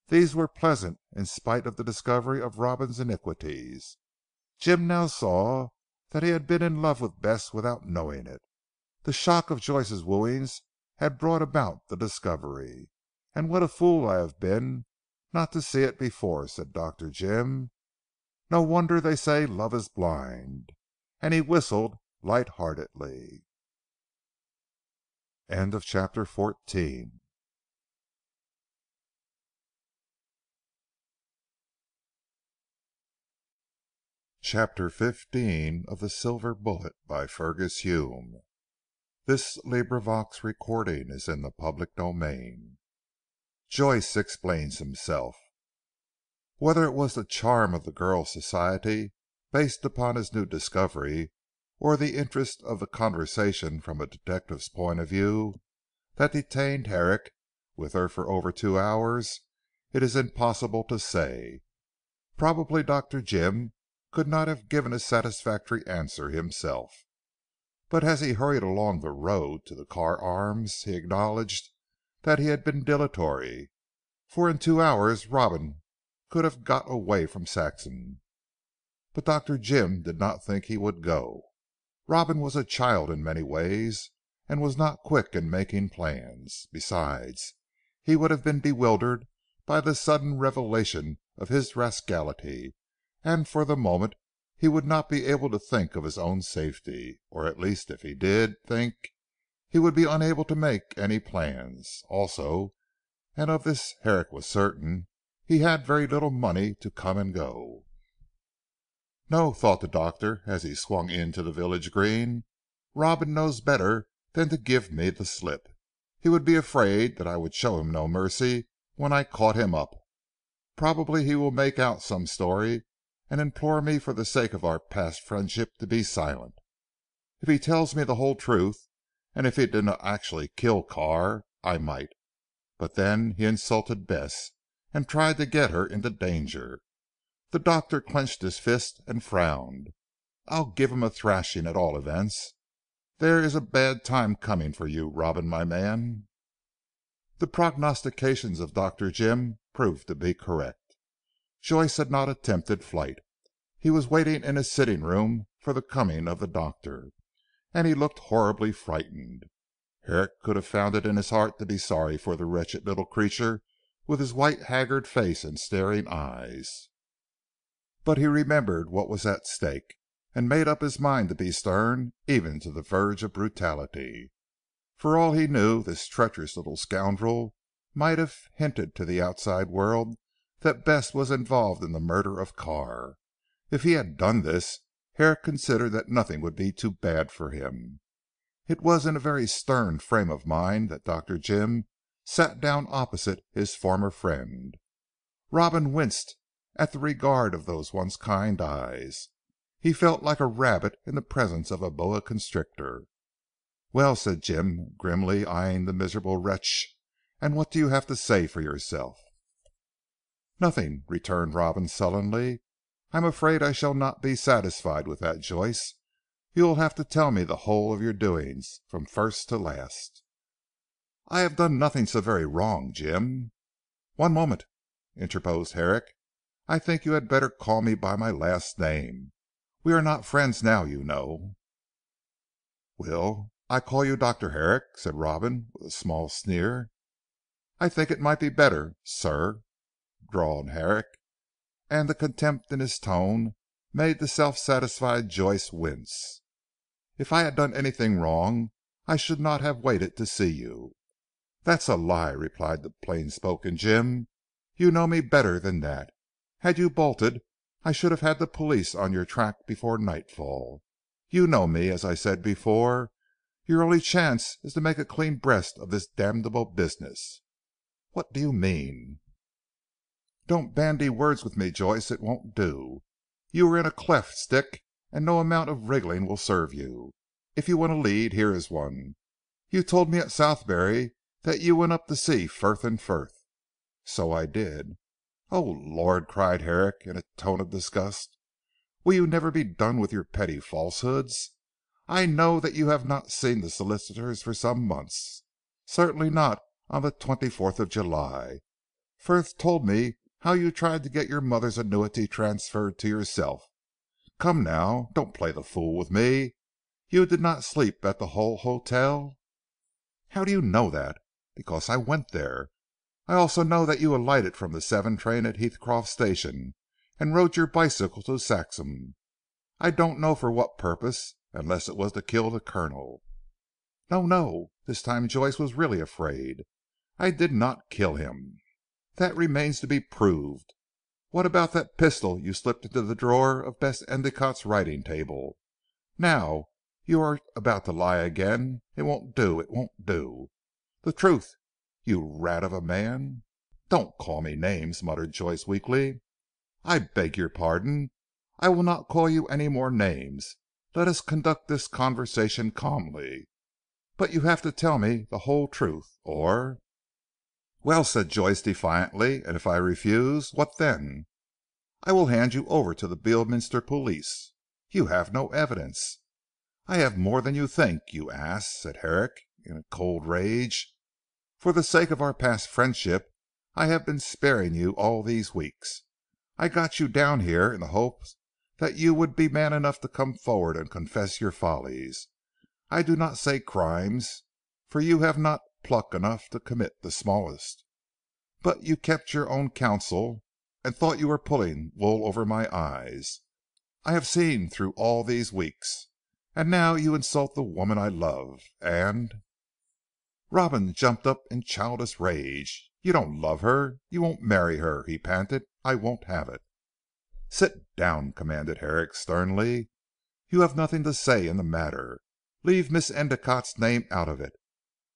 These were pleasant in spite of the discovery of Robin's iniquities. Jim now saw that he had been in love with Bess without knowing it. The shock of Joyce's wooings had brought about the discovery. "And what a fool I have been not to see it before," said Dr. Jim. "No wonder they say love is blind," and he whistled light heartedly. CHAPTER 15 of the Silver Bullet by Fergus Hume. Recording is in the public domain. Joyce explains himself. Whether it was the charm of the girl's society, based upon his new discovery, or the interest of the conversation from a detective's point of view, that detained Herrick with her for over 2 hours, it is impossible to say. Probably Dr. Jim could not have given a satisfactory answer himself. But as he hurried along the road to the Carr Arms, he acknowledged that he had been dilatory, for in 2 hours Robin could have got away from Saxham. But Dr. Jim did not think he would go. Robin was a child in many ways, and was not quick in making plans. Besides, he would have been bewildered by the sudden revelation of his rascality, and for the moment he would not be able to think of his own safety, or at least if he did think, he would be unable to make any plans. Also, and of this Herrick was certain, he had very little money to come and go. "No," thought the doctor as he swung into the village green, "Robin knows better than to give me the slip. He would be afraid that I would show him no mercy when I caught him up. Probably he will make out some story and implore me for the sake of our past friendship to be silent. If he tells me the whole truth, and if he did not actually kill Carr, I might. But then he insulted Bess, and tried to get her into danger." The doctor clenched his fist and frowned. "I'll give him a thrashing at all events. There is a bad time coming for you, Robin, my man." The prognostications of Dr. Jim proved to be correct. Joyce had not attempted flight. He was waiting in his sitting room for the coming of the doctor, and he looked horribly frightened. Herrick could have found it in his heart to be sorry for the wretched little creature with his white haggard face and staring eyes. But he remembered what was at stake, and made up his mind to be stern even to the verge of brutality. For all he knew this treacherous little scoundrel might have hinted to the outside world that Bess was involved in the murder of Carr. If he had done this, Herrick considered that nothing would be too bad for him. It was in a very stern frame of mind that Dr. Jim sat down opposite his former friend. Robin winced at the regard of those once kind eyes. He felt like a rabbit in the presence of a boa constrictor. "Well," said Jim grimly eyeing the miserable wretch, "and what do you have to say for yourself?" "Nothing," returned Robin sullenly. "I am afraid I shall not be satisfied with that, Joyce. You will have to tell me the whole of your doings from first to last." "I have done nothing so very wrong, Jim." "One moment," interposed Herrick. "I think you had better call me by my last name. We are not friends now, you know." "Will I call you Dr. Herrick?" said Robin with a small sneer. "I think it might be better, sir," drawled Herrick. and the contempt in his tone made the self satisfied Joyce wince. "If I had done anything wrong I should not have waited to see you." "That's a lie," replied the plain spoken Jim. "You know me better than that. Had you bolted I should have had the police on your track before nightfall. You know me, as I said before. Your only chance is to make a clean breast of this damnable business." "What do you mean?" "Don't bandy words with me, Joyce. It won't do. You are in a cleft stick, and no amount of wriggling will serve you. If you want a lead, here is one. You told me at Southberry that you went up to see Frith and Frith." "So I did." "Oh, Lord!" cried Herrick in a tone of disgust. "Will you never be done with your petty falsehoods? I know that you have not seen the solicitors for some months. Certainly not on the 24th of July. Frith told me how you tried to get your mother's annuity transferred to yourself. Come now, don't play the fool with me. You did not sleep at the Hull Hotel?" "How do you know that?" "Because I went there. I also know that you alighted from the 7 train at Heathcroft station, and rode your bicycle to Saxham. I don't know for what purpose, unless it was to kill the Colonel." "No, no." This time Joyce was really afraid. "I did not kill him." "That remains to be proved. What about that pistol you slipped into the drawer of Bess Endicott's writing table? Now you are about to lie again. It won't do, it won't do. The truth, you rat of a man." "Don't call me names," muttered Joyce weakly. "I beg your pardon. I will not call you any more names. Let us conduct this conversation calmly." "But you have to tell me the whole truth, or " "Well," said Joyce defiantly, "and if I refuse, what then?" "I will hand you over to the Beorminster police." "You have no evidence." "I have more than you think, you ass," said Herrick in a cold rage. "For the sake of our past friendship I have been sparing you all these weeks. I got you down here in the hope that you would be man enough to come forward and confess your follies. I do not say crimes, for you have not pluck enough to commit the smallest. But you kept your own counsel, and thought you were pulling wool over my eyes. I have seen through all these weeks. And now you insult the woman I love, and " Robin jumped up in childish rage. "You don't love her. You won't marry her," he panted. "I won't have it." "Sit down," commanded Herrick sternly. "You have nothing to say in the matter. Leave Miss Endicott's name out of it.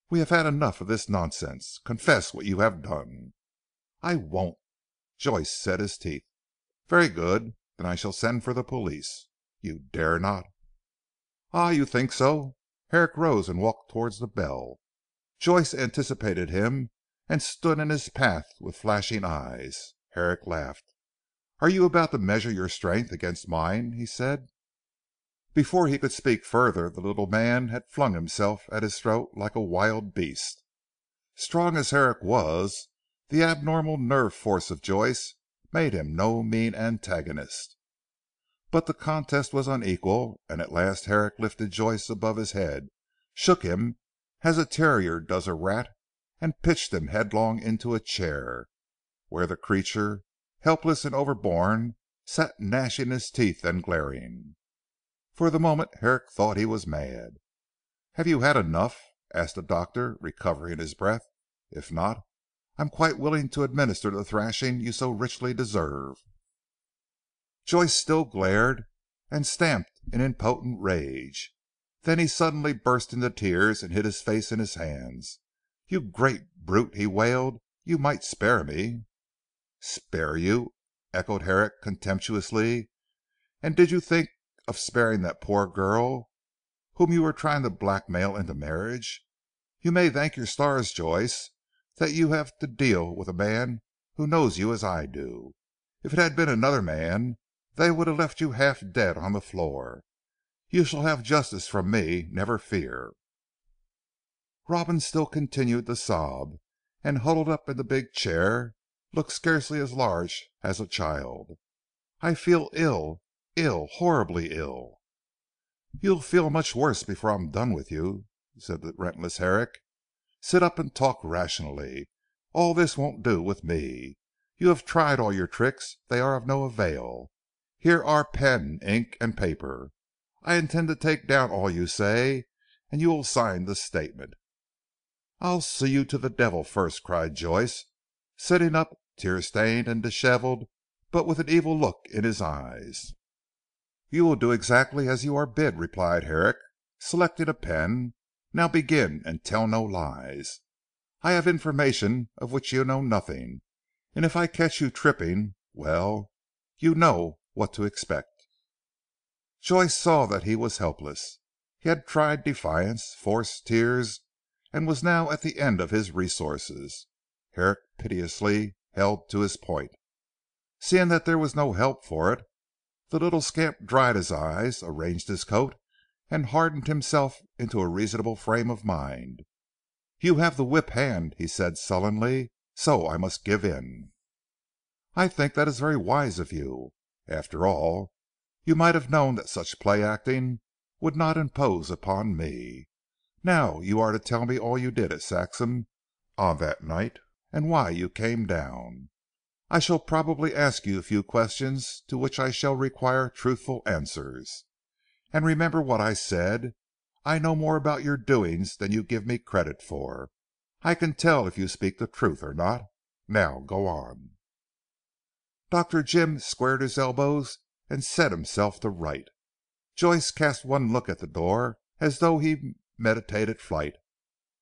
We have had enough of this nonsense. Confess what you have done." "I won't." Joyce set his teeth. "Very good. Then I shall send for the police." "You dare not." "Ah, you think so." Herrick rose and walked towards the bell. Joyce anticipated him and stood in his path with flashing eyes. Herrick laughed. "Are you about to measure your strength against mine?" he said. Before he could speak further the little man had flung himself at his throat like a wild beast. Strong as Herrick was, the abnormal nerve force of Joyce made him no mean antagonist. But the contest was unequal, and at last Herrick lifted Joyce above his head, shook him as a terrier does a rat, and pitched him headlong into a chair, where the creature, helpless and overborne, sat gnashing his teeth and glaring. For the moment Herrick thought he was mad. "Have you had enough?" asked the doctor, recovering his breath. "If not, I am quite willing to administer the thrashing you so richly deserve." Joyce still glared and stamped in impotent rage. Then he suddenly burst into tears and hid his face in his hands. "You great brute," he wailed, "you might spare me." "Spare you!" echoed Herrick contemptuously, "and did you think of sparing that poor girl whom you were trying to blackmail into marriage? You may thank your stars, Joyce, that you have to deal with a man who knows you as I do. If it had been another man they would have left you half dead on the floor. You shall have justice from me, never fear." Robin still continued to sob, and huddled up in the big chair looked scarcely as large as a child. "I feel ill, ill, horribly ill." "You'll feel much worse before I am done with you," said the relentless Herrick. "Sit up and talk rationally. All this won't do with me. You have tried all your tricks, they are of no avail. Here are pen, ink, and paper. I intend to take down all you say, and you will sign the statement." "I'll see you to the devil first," cried Joyce, sitting up, tear stained and dishevelled, but with an evil look in his eyes. "You will do exactly as you are bid," replied Herrick, selecting a pen. "Now begin, and tell no lies. I have information of which you know nothing, and if I catch you tripping, well, you know what to expect." Joyce saw that he was helpless. He had tried defiance, force, tears, and was now at the end of his resources. Herrick piteously held to his point. Seeing that there was no help for it, the little scamp dried his eyes, arranged his coat, and hardened himself into a reasonable frame of mind. "You have the whip hand," he said sullenly, "so I must give in." "I think that is very wise of you. After all, you might have known that such play acting would not impose upon me. Now you are to tell me all you did at Saxham on that night, and why you came down. I shall probably ask you a few questions to which I shall require truthful answers. And remember what I said. I know more about your doings than you give me credit for. I can tell if you speak the truth or not. Now go on." Dr. Jim squared his elbows and set himself to write. Joyce cast one look at the door as though he meditated flight,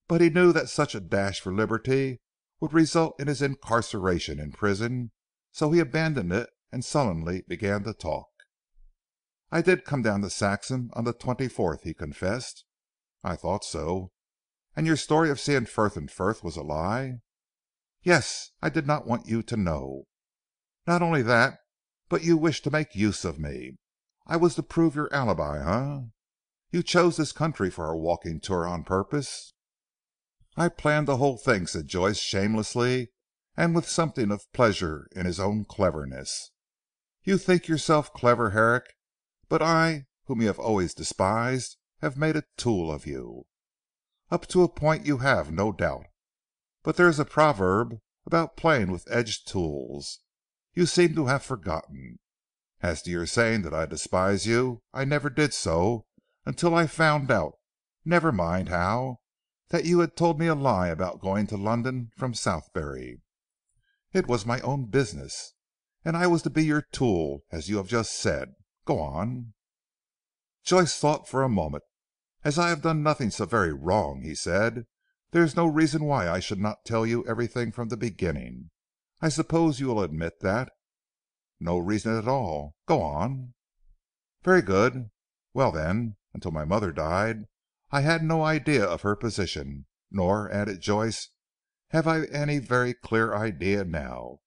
but he knew that such a dash for liberty would result in his incarceration in prison, so he abandoned it and sullenly began to talk. "I did come down to Saxham on the 24th," he confessed. "I thought so. And your story of seeing Frith and Frith was a lie?" "Yes. I did not want you to know." "Not only that, but you wished to make use of me. I was to prove your alibi, eh? You chose this country for our walking tour on purpose?" "I planned the whole thing," said Joyce shamelessly, and with something of pleasure in his own cleverness. "You think yourself clever, Herrick, but I, whom you have always despised, have made a tool of you." "Up to a point you have, no doubt. But there is a proverb about playing with edged tools. You seem to have forgotten. As to your saying that I despise you, I never did so until I found out never mind how that you had told me a lie about going to London from Southberry. It was my own business, and I was to be your tool, as you have just said. Go on." Joyce thought for a moment. "As I have done nothing so very wrong," he said, "there is no reason why I should not tell you everything from the beginning. I suppose you will admit that." "No reason at all. Go on." "Very good. Well then, until my mother died, I had no idea of her position, nor," added Joyce, "have I any very clear idea now.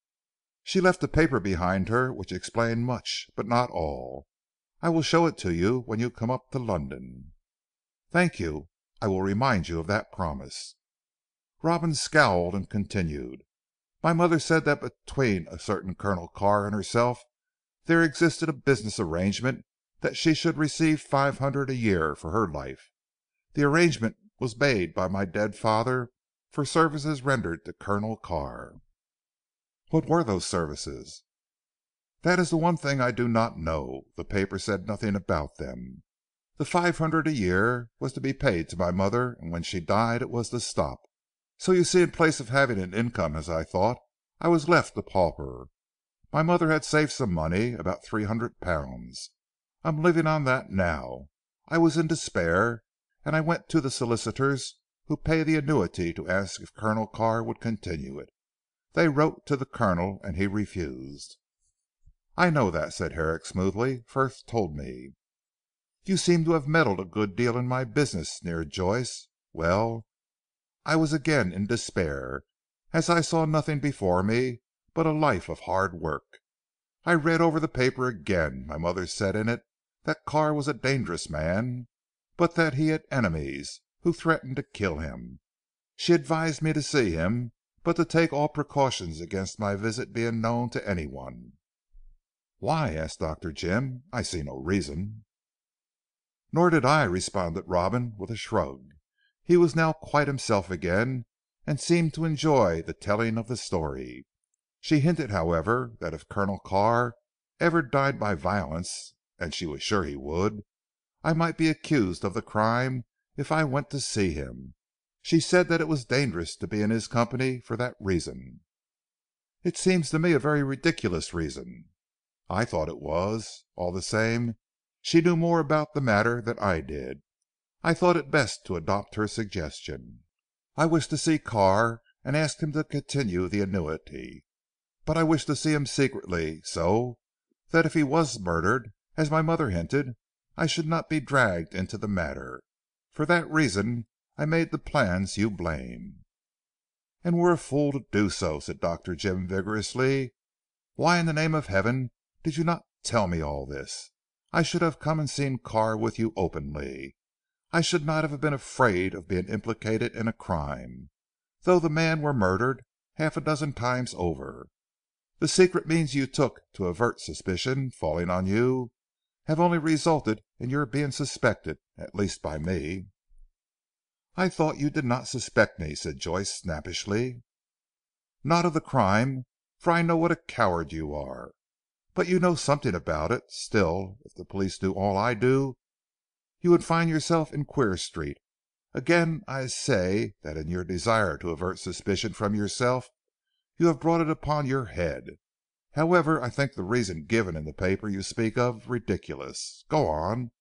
She left a paper behind her which explained much, but not all. I will show it to you when you come up to London." "Thank you. I will remind you of that promise." Robin scowled and continued. "My mother said that between a certain Colonel Carr and herself there existed a business arrangement that she should receive 500 a year for her life. The arrangement was made by my dead father for services rendered to Colonel Carr." "What were those services?" "That is the one thing I do not know. The paper said nothing about them. The 500 a year was to be paid to my mother, and when she died it was to stop. So you see in place of having an income as I thought, I was left a pauper. My mother had saved some money, about £300. I am living on that now. I was in despair, and I went to the solicitors who pay the annuity to ask if Colonel Carr would continue it. They wrote to the Colonel and he refused." "I know that," said Herrick smoothly. "Frith told me." "You seem to have meddled a good deal in my business," sneered Joyce. "Well, I was again in despair, as I saw nothing before me but a life of hard work. I read over the paper again. My mother said in it that Carr was a dangerous man, but that he had enemies, who threatened to kill him. She advised me to see him, but to take all precautions against my visit being known to any one." "Why?" asked Dr. Jim. "I see no reason." "Nor did I," responded Robin with a shrug. He was now quite himself again, and seemed to enjoy the telling of the story. She hinted, however, that if Colonel Carr ever died by violence, and she was sure he would, I might be accused of the crime if I went to see him. She said that it was dangerous to be in his company for that reason." "It seems to me a very ridiculous reason." "I thought it was. All the same she knew more about the matter than I did. I thought it best to adopt her suggestion. I wished to see Carr and ask him to continue the annuity. But I wished to see him secretly, so that if he was murdered, as my mother hinted, I should not be dragged into the matter. For that reason I made the plans you blame." "And were a fool to do so," said Dr. Jim vigorously. "Why in the name of heaven did you not tell me all this? I should have come and seen Carr with you openly. I should not have been afraid of being implicated in a crime, though the man were murdered half a dozen times over. The secret means you took to avert suspicion falling on you have only resulted in your being suspected, at least by me." "I thought you did not suspect me," said Joyce snappishly. "Not of the crime, for I know what a coward you are. But you know something about it. Still, if the police knew all I do, you would find yourself in Queer Street. Again I say that in your desire to avert suspicion from yourself, you have brought it upon your head. However, I think the reason given in the paper you speak of ridiculous. Go on.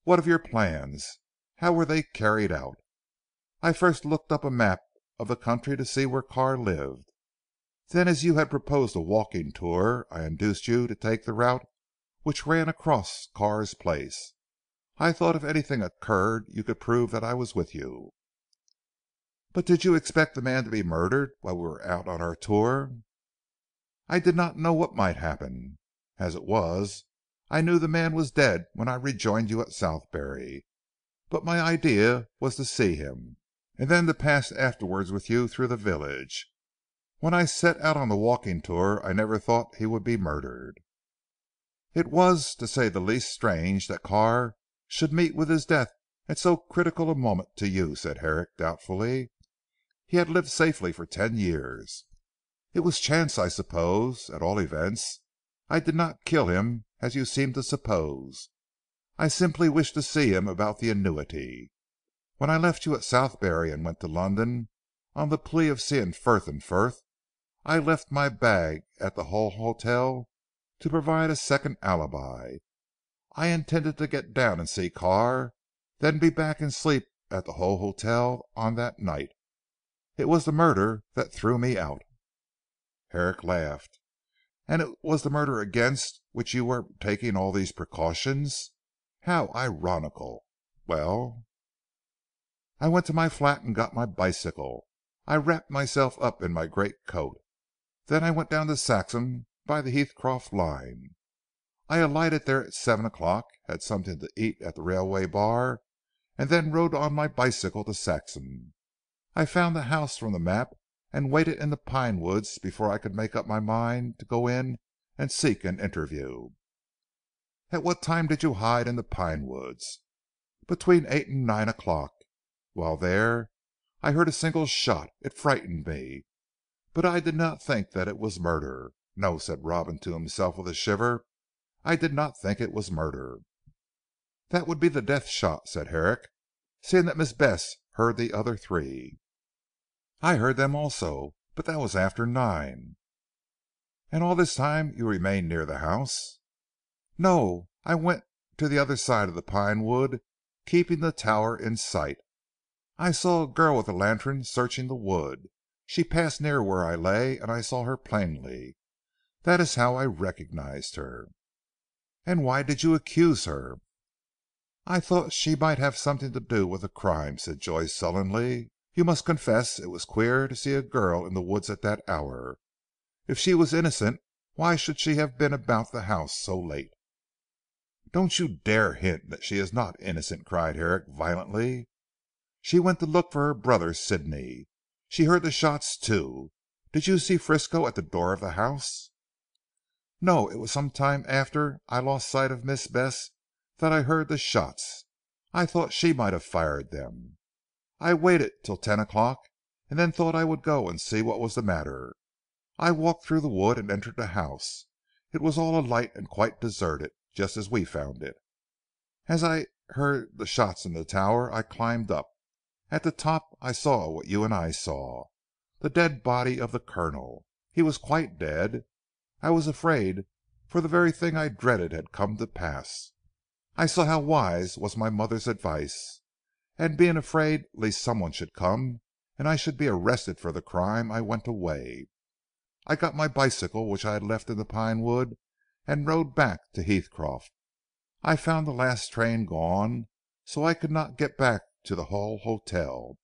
What of your plans? How were they carried out?" "I first looked up a map of the country to see where Carr lived. Then as you had proposed a walking tour, I induced you to take the route which ran across Carr's place. I thought if anything occurred you could prove that I was with you." "But did you expect the man to be murdered while we were out on our tour?" "I did not know what might happen. As it was, I knew the man was dead when I rejoined you at Southberry. But my idea was to see him, and then to pass afterwards with you through the village. When I set out on the walking tour I never thought he would be murdered." "It was, to say the least, strange that Carr should meet with his death at so critical a moment to you," said Herrick doubtfully. "He had lived safely for 10 years." "It was chance I suppose. At all events I did not kill him as you seem to suppose. I simply wished to see him about the annuity. When I left you at Southberry and went to London on the plea of seeing Frith and Frith, I left my bag at the Hull Hotel to provide a second alibi. I intended to get down and see Carr, then be back and sleep at the Hull Hotel on that night. It was the murder that threw me out." Herrick laughed. "And it was the murder against which you were taking all these precautions. How ironical. Well?" "I went to my flat and got my bicycle. I wrapped myself up in my great coat. Then I went down to Saxham by the Heathcroft line. I alighted there at 7 o'clock, had something to eat at the railway bar, and then rode on my bicycle to Saxham. I found the house from the map and waited in the pine woods before I could make up my mind to go in and seek an interview." "At what time did you hide in the pine woods?" "Between 8 and 9 o'clock. While there I heard a single shot. It frightened me. But I did not think that it was murder. No," said Robin to himself with a shiver, "I did not think it was murder." "That would be the death shot," said Herrick, "seeing that Miss Bess heard the other 3." "I heard them also, but that was after 9." "And all this time you remained near the house?" "No. I went to the other side of the pine wood, keeping the tower in sight. I saw a girl with a lantern searching the wood. She passed near where I lay and I saw her plainly. That is how I recognized her." "And why did you accuse her?" "I thought she might have something to do with the crime," said Joyce sullenly. "You must confess it was queer to see a girl in the woods at that hour. If she was innocent why should she have been about the house so late?" "Don't you dare hint that she is not innocent," cried Herrick violently. "She went to look for her brother Sidney. She heard the shots too. Did you see Frisco at the door of the house?" "No. It was some time after I lost sight of Miss Bess that I heard the shots. I thought she might have fired them. I waited till 10 o'clock and then thought I would go and see what was the matter. I walked through the wood and entered the house. It was all alight and quite deserted, just as we found it. As I heard the shots in the tower I climbed up. At the top I saw what you and I saw, the dead body of the Colonel. He was quite dead. I was afraid, for the very thing I dreaded had come to pass. I saw how wise was my mother's advice, and being afraid lest someone should come and I should be arrested for the crime, I went away. I got my bicycle which I had left in the pine wood and rode back to Heathcroft. I found the last train gone, so I could not get back to the Hall Hotel.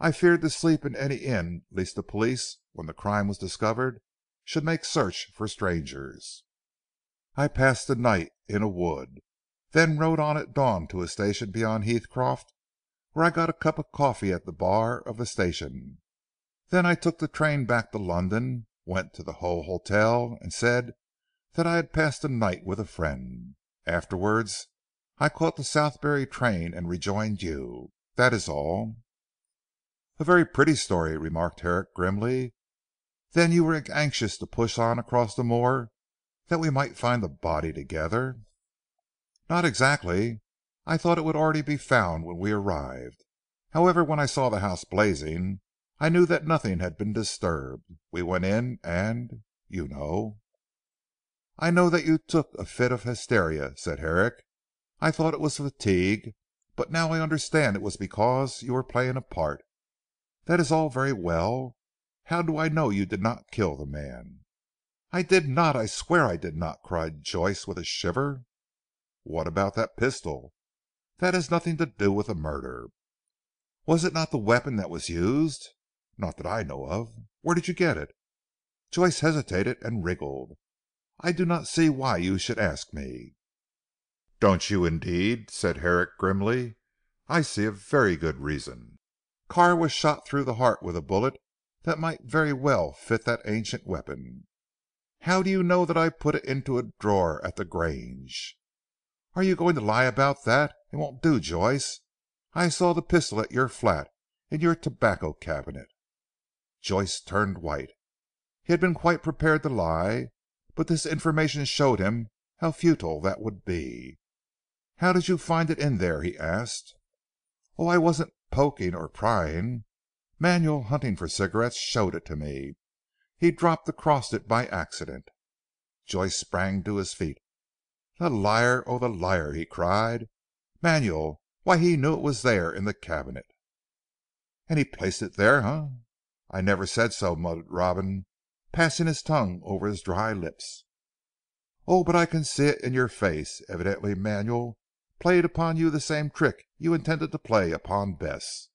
I feared to sleep in any inn lest the police, when the crime was discovered, should make search for strangers. I passed the night in a wood, then rode on at dawn to a station beyond Heathcroft, where I got a cup of coffee at the bar of the station. Then I took the train back to London, went to the Hull Hotel and said that I had passed the night with a friend. Afterwards I caught the Southberry train and rejoined you. That is all." "A very pretty story," remarked Herrick grimly. "Then you were anxious to push on across the moor that we might find the body together?" "Not exactly. I thought it would already be found when we arrived. However, when I saw the house blazing, I knew that nothing had been disturbed. We went in and you know." "I know that you took a fit of hysteria," said Herrick. "I thought it was fatigue, but now I understand it was because you were playing a part. That is all very well. How do I know you did not kill the man?" "I did not. I swear I did not," cried Joyce with a shiver. "What about that pistol?" "That has nothing to do with the murder." "Was it not the weapon that was used?" "Not that I know of. Where did you get it?" Joyce hesitated and wriggled. "I do not see why you should ask me." "Don't you indeed?" said Herrick grimly. "I see a very good reason. Carr was shot through the heart with a bullet that might very well fit that ancient weapon." "How do you know that I put it into a drawer at the Grange?" "Are you going to lie about that? It won't do, Joyce. I saw the pistol at your flat, in your tobacco cabinet." Joyce turned white. He had been quite prepared to lie, but this information showed him how futile that would be. "How did you find it in there?" he asked. "Oh, I wasn't poking or prying. Manuel, hunting for cigarettes, showed it to me. He dropped across it by accident." Joyce sprang to his feet. "The liar! Oh, the liar!" he cried. "Manuel! Why he knew it was there in the cabinet." "And he placed it there, eh?" "I never said so," muttered Robin passing his tongue over his dry lips. "Oh, but I can see it in your face. Evidently Manuel played upon you the same trick you intended to play upon Bess.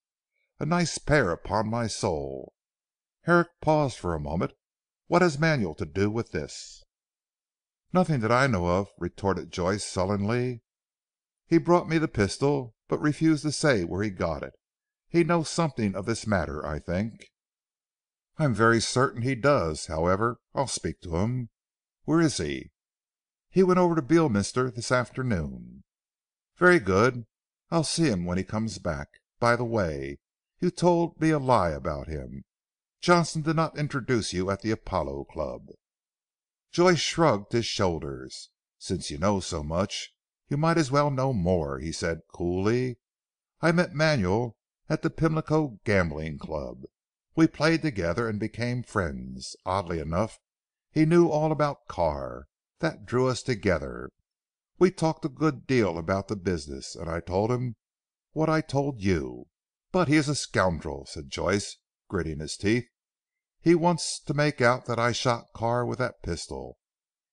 A nice pair upon my soul." Herrick paused for a moment. "What has Manuel to do with this?" "Nothing that I know of," retorted Joyce sullenly. "He brought me the pistol, but refused to say where he got it. He knows something of this matter I think." "I am very certain he does. However I'll speak to him. Where is he?" "He went over to Beorminster this afternoon." "Very good. I'll see him when he comes back. By the way, you told me a lie about him. Johnstone did not introduce you at the Apollo Club." Joyce shrugged his shoulders. "Since you know so much, you might as well know more," he said coolly. "I met Manuel at the Pimlico Gambling Club. We played together and became friends. Oddly enough he knew all about Carr. That drew us together. We talked a good deal about the business, and I told him what I told you. But he is a scoundrel," said Joyce gritting his teeth. "He wants to make out that I shot Carr with that pistol,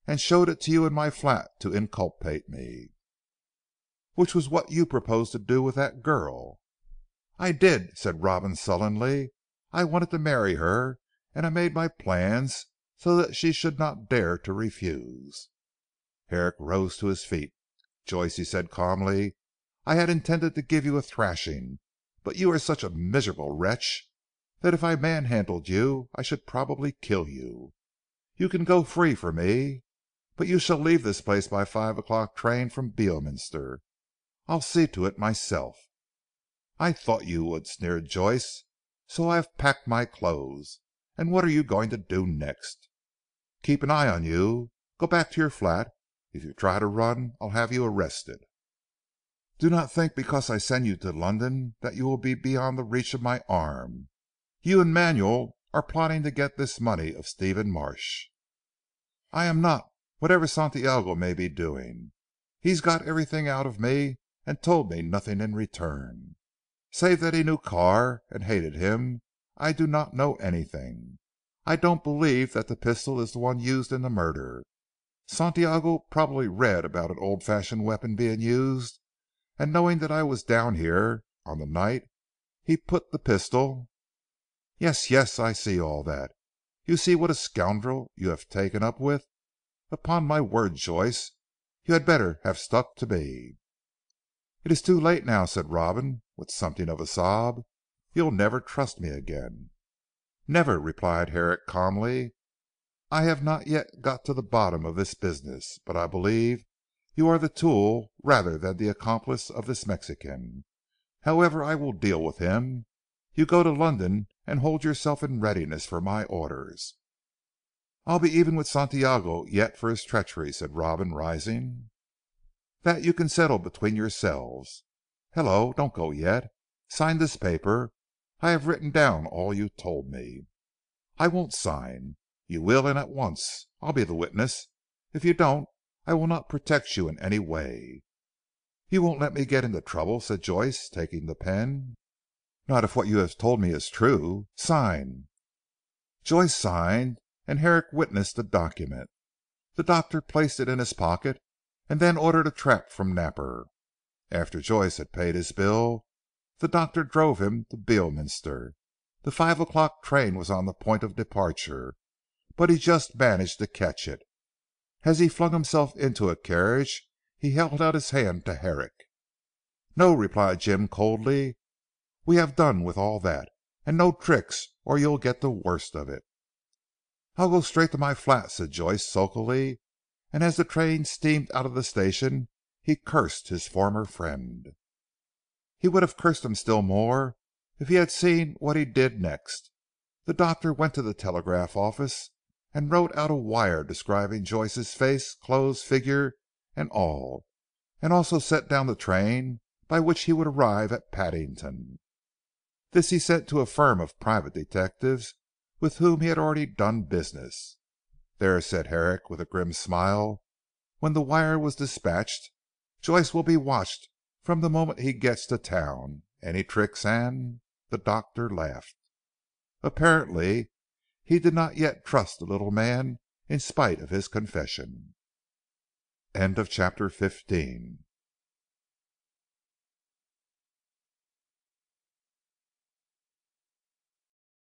and showed it to you in my flat to inculpate me." "Which was what you proposed to do with that girl." "I did," said Robin sullenly. "I wanted to marry her, and I made my plans so that she should not dare to refuse." Herrick rose to his feet. "Joyce," he said calmly, "I had intended to give you a thrashing, but you are such a miserable wretch that if I manhandled you I should probably kill you. You can go free for me. But you shall leave this place by the 5 o'clock train from Beorminster. I'll see to it myself." "I thought you would," sneered Joyce, "so I have packed my clothes. And what are you going to do next?" "Keep an eye on you. Go back to your flat. If you try to run I'll have you arrested." "Do not think because I send you to London that you will be beyond the reach of my arm. You and Manuel are plotting to get this money of Stephen Marsh." "I am not, whatever Santiago may be doing. He's got everything out of me and told me nothing in return. Save that he knew Carr and hated him, I do not know anything. I don't believe that the pistol is the one used in the murder. Santiago probably read about an old fashioned weapon being used, and knowing that I was down here on the night he put the pistol " "Yes, yes, I see all that. You see what a scoundrel you have taken up with. Upon my word Joyce, you had better have stuck to me." "It is too late now," said Robin with something of a sob. "You'll never trust me again." "Never," replied Herrick calmly. "I have not yet got to the bottom of this business, but I believe you are the tool rather than the accomplice of this Mexican. However I will deal with him. You go to London and hold yourself in readiness for my orders." "I'll be even with Santiago yet for his treachery," said Robin rising. "That you can settle between yourselves. Hullo, don't go yet. Sign this paper. I have written down all you told me." "I won't sign." "You will, and at once. I'll be the witness. If you don't I will not protect you in any way." "You won't let me get into trouble," said Joyce taking the pen. "Not if what you have told me is true. Sign." Joyce signed and Herrick witnessed the document. The doctor placed it in his pocket and then ordered a trap from Napper. After Joyce had paid his bill, the doctor drove him to Beorminster. The 5 o'clock train was on the point of departure, but he just managed to catch it. As he flung himself into a carriage he held out his hand to Herrick. "No," replied Jim coldly, "we have done with all that. And no tricks or you'll get the worst of it." "I'll go straight to my flat," said Joyce sulkily, and as the train steamed out of the station he cursed his former friend. He would have cursed him still more if he had seen what he did next. The doctor went to the telegraph office and wrote out a wire describing Joyce's face, clothes, figure and all, and also set down the train by which he would arrive at Paddington. This he sent to a firm of private detectives with whom he had already done business. "There," said Herrick with a grim smile when the wire was dispatched, "Joyce will be watched from the moment he gets to town. Any tricks and " the doctor laughed. Apparently he did not yet trust the little man in spite of his confession. CHAPTER XVI.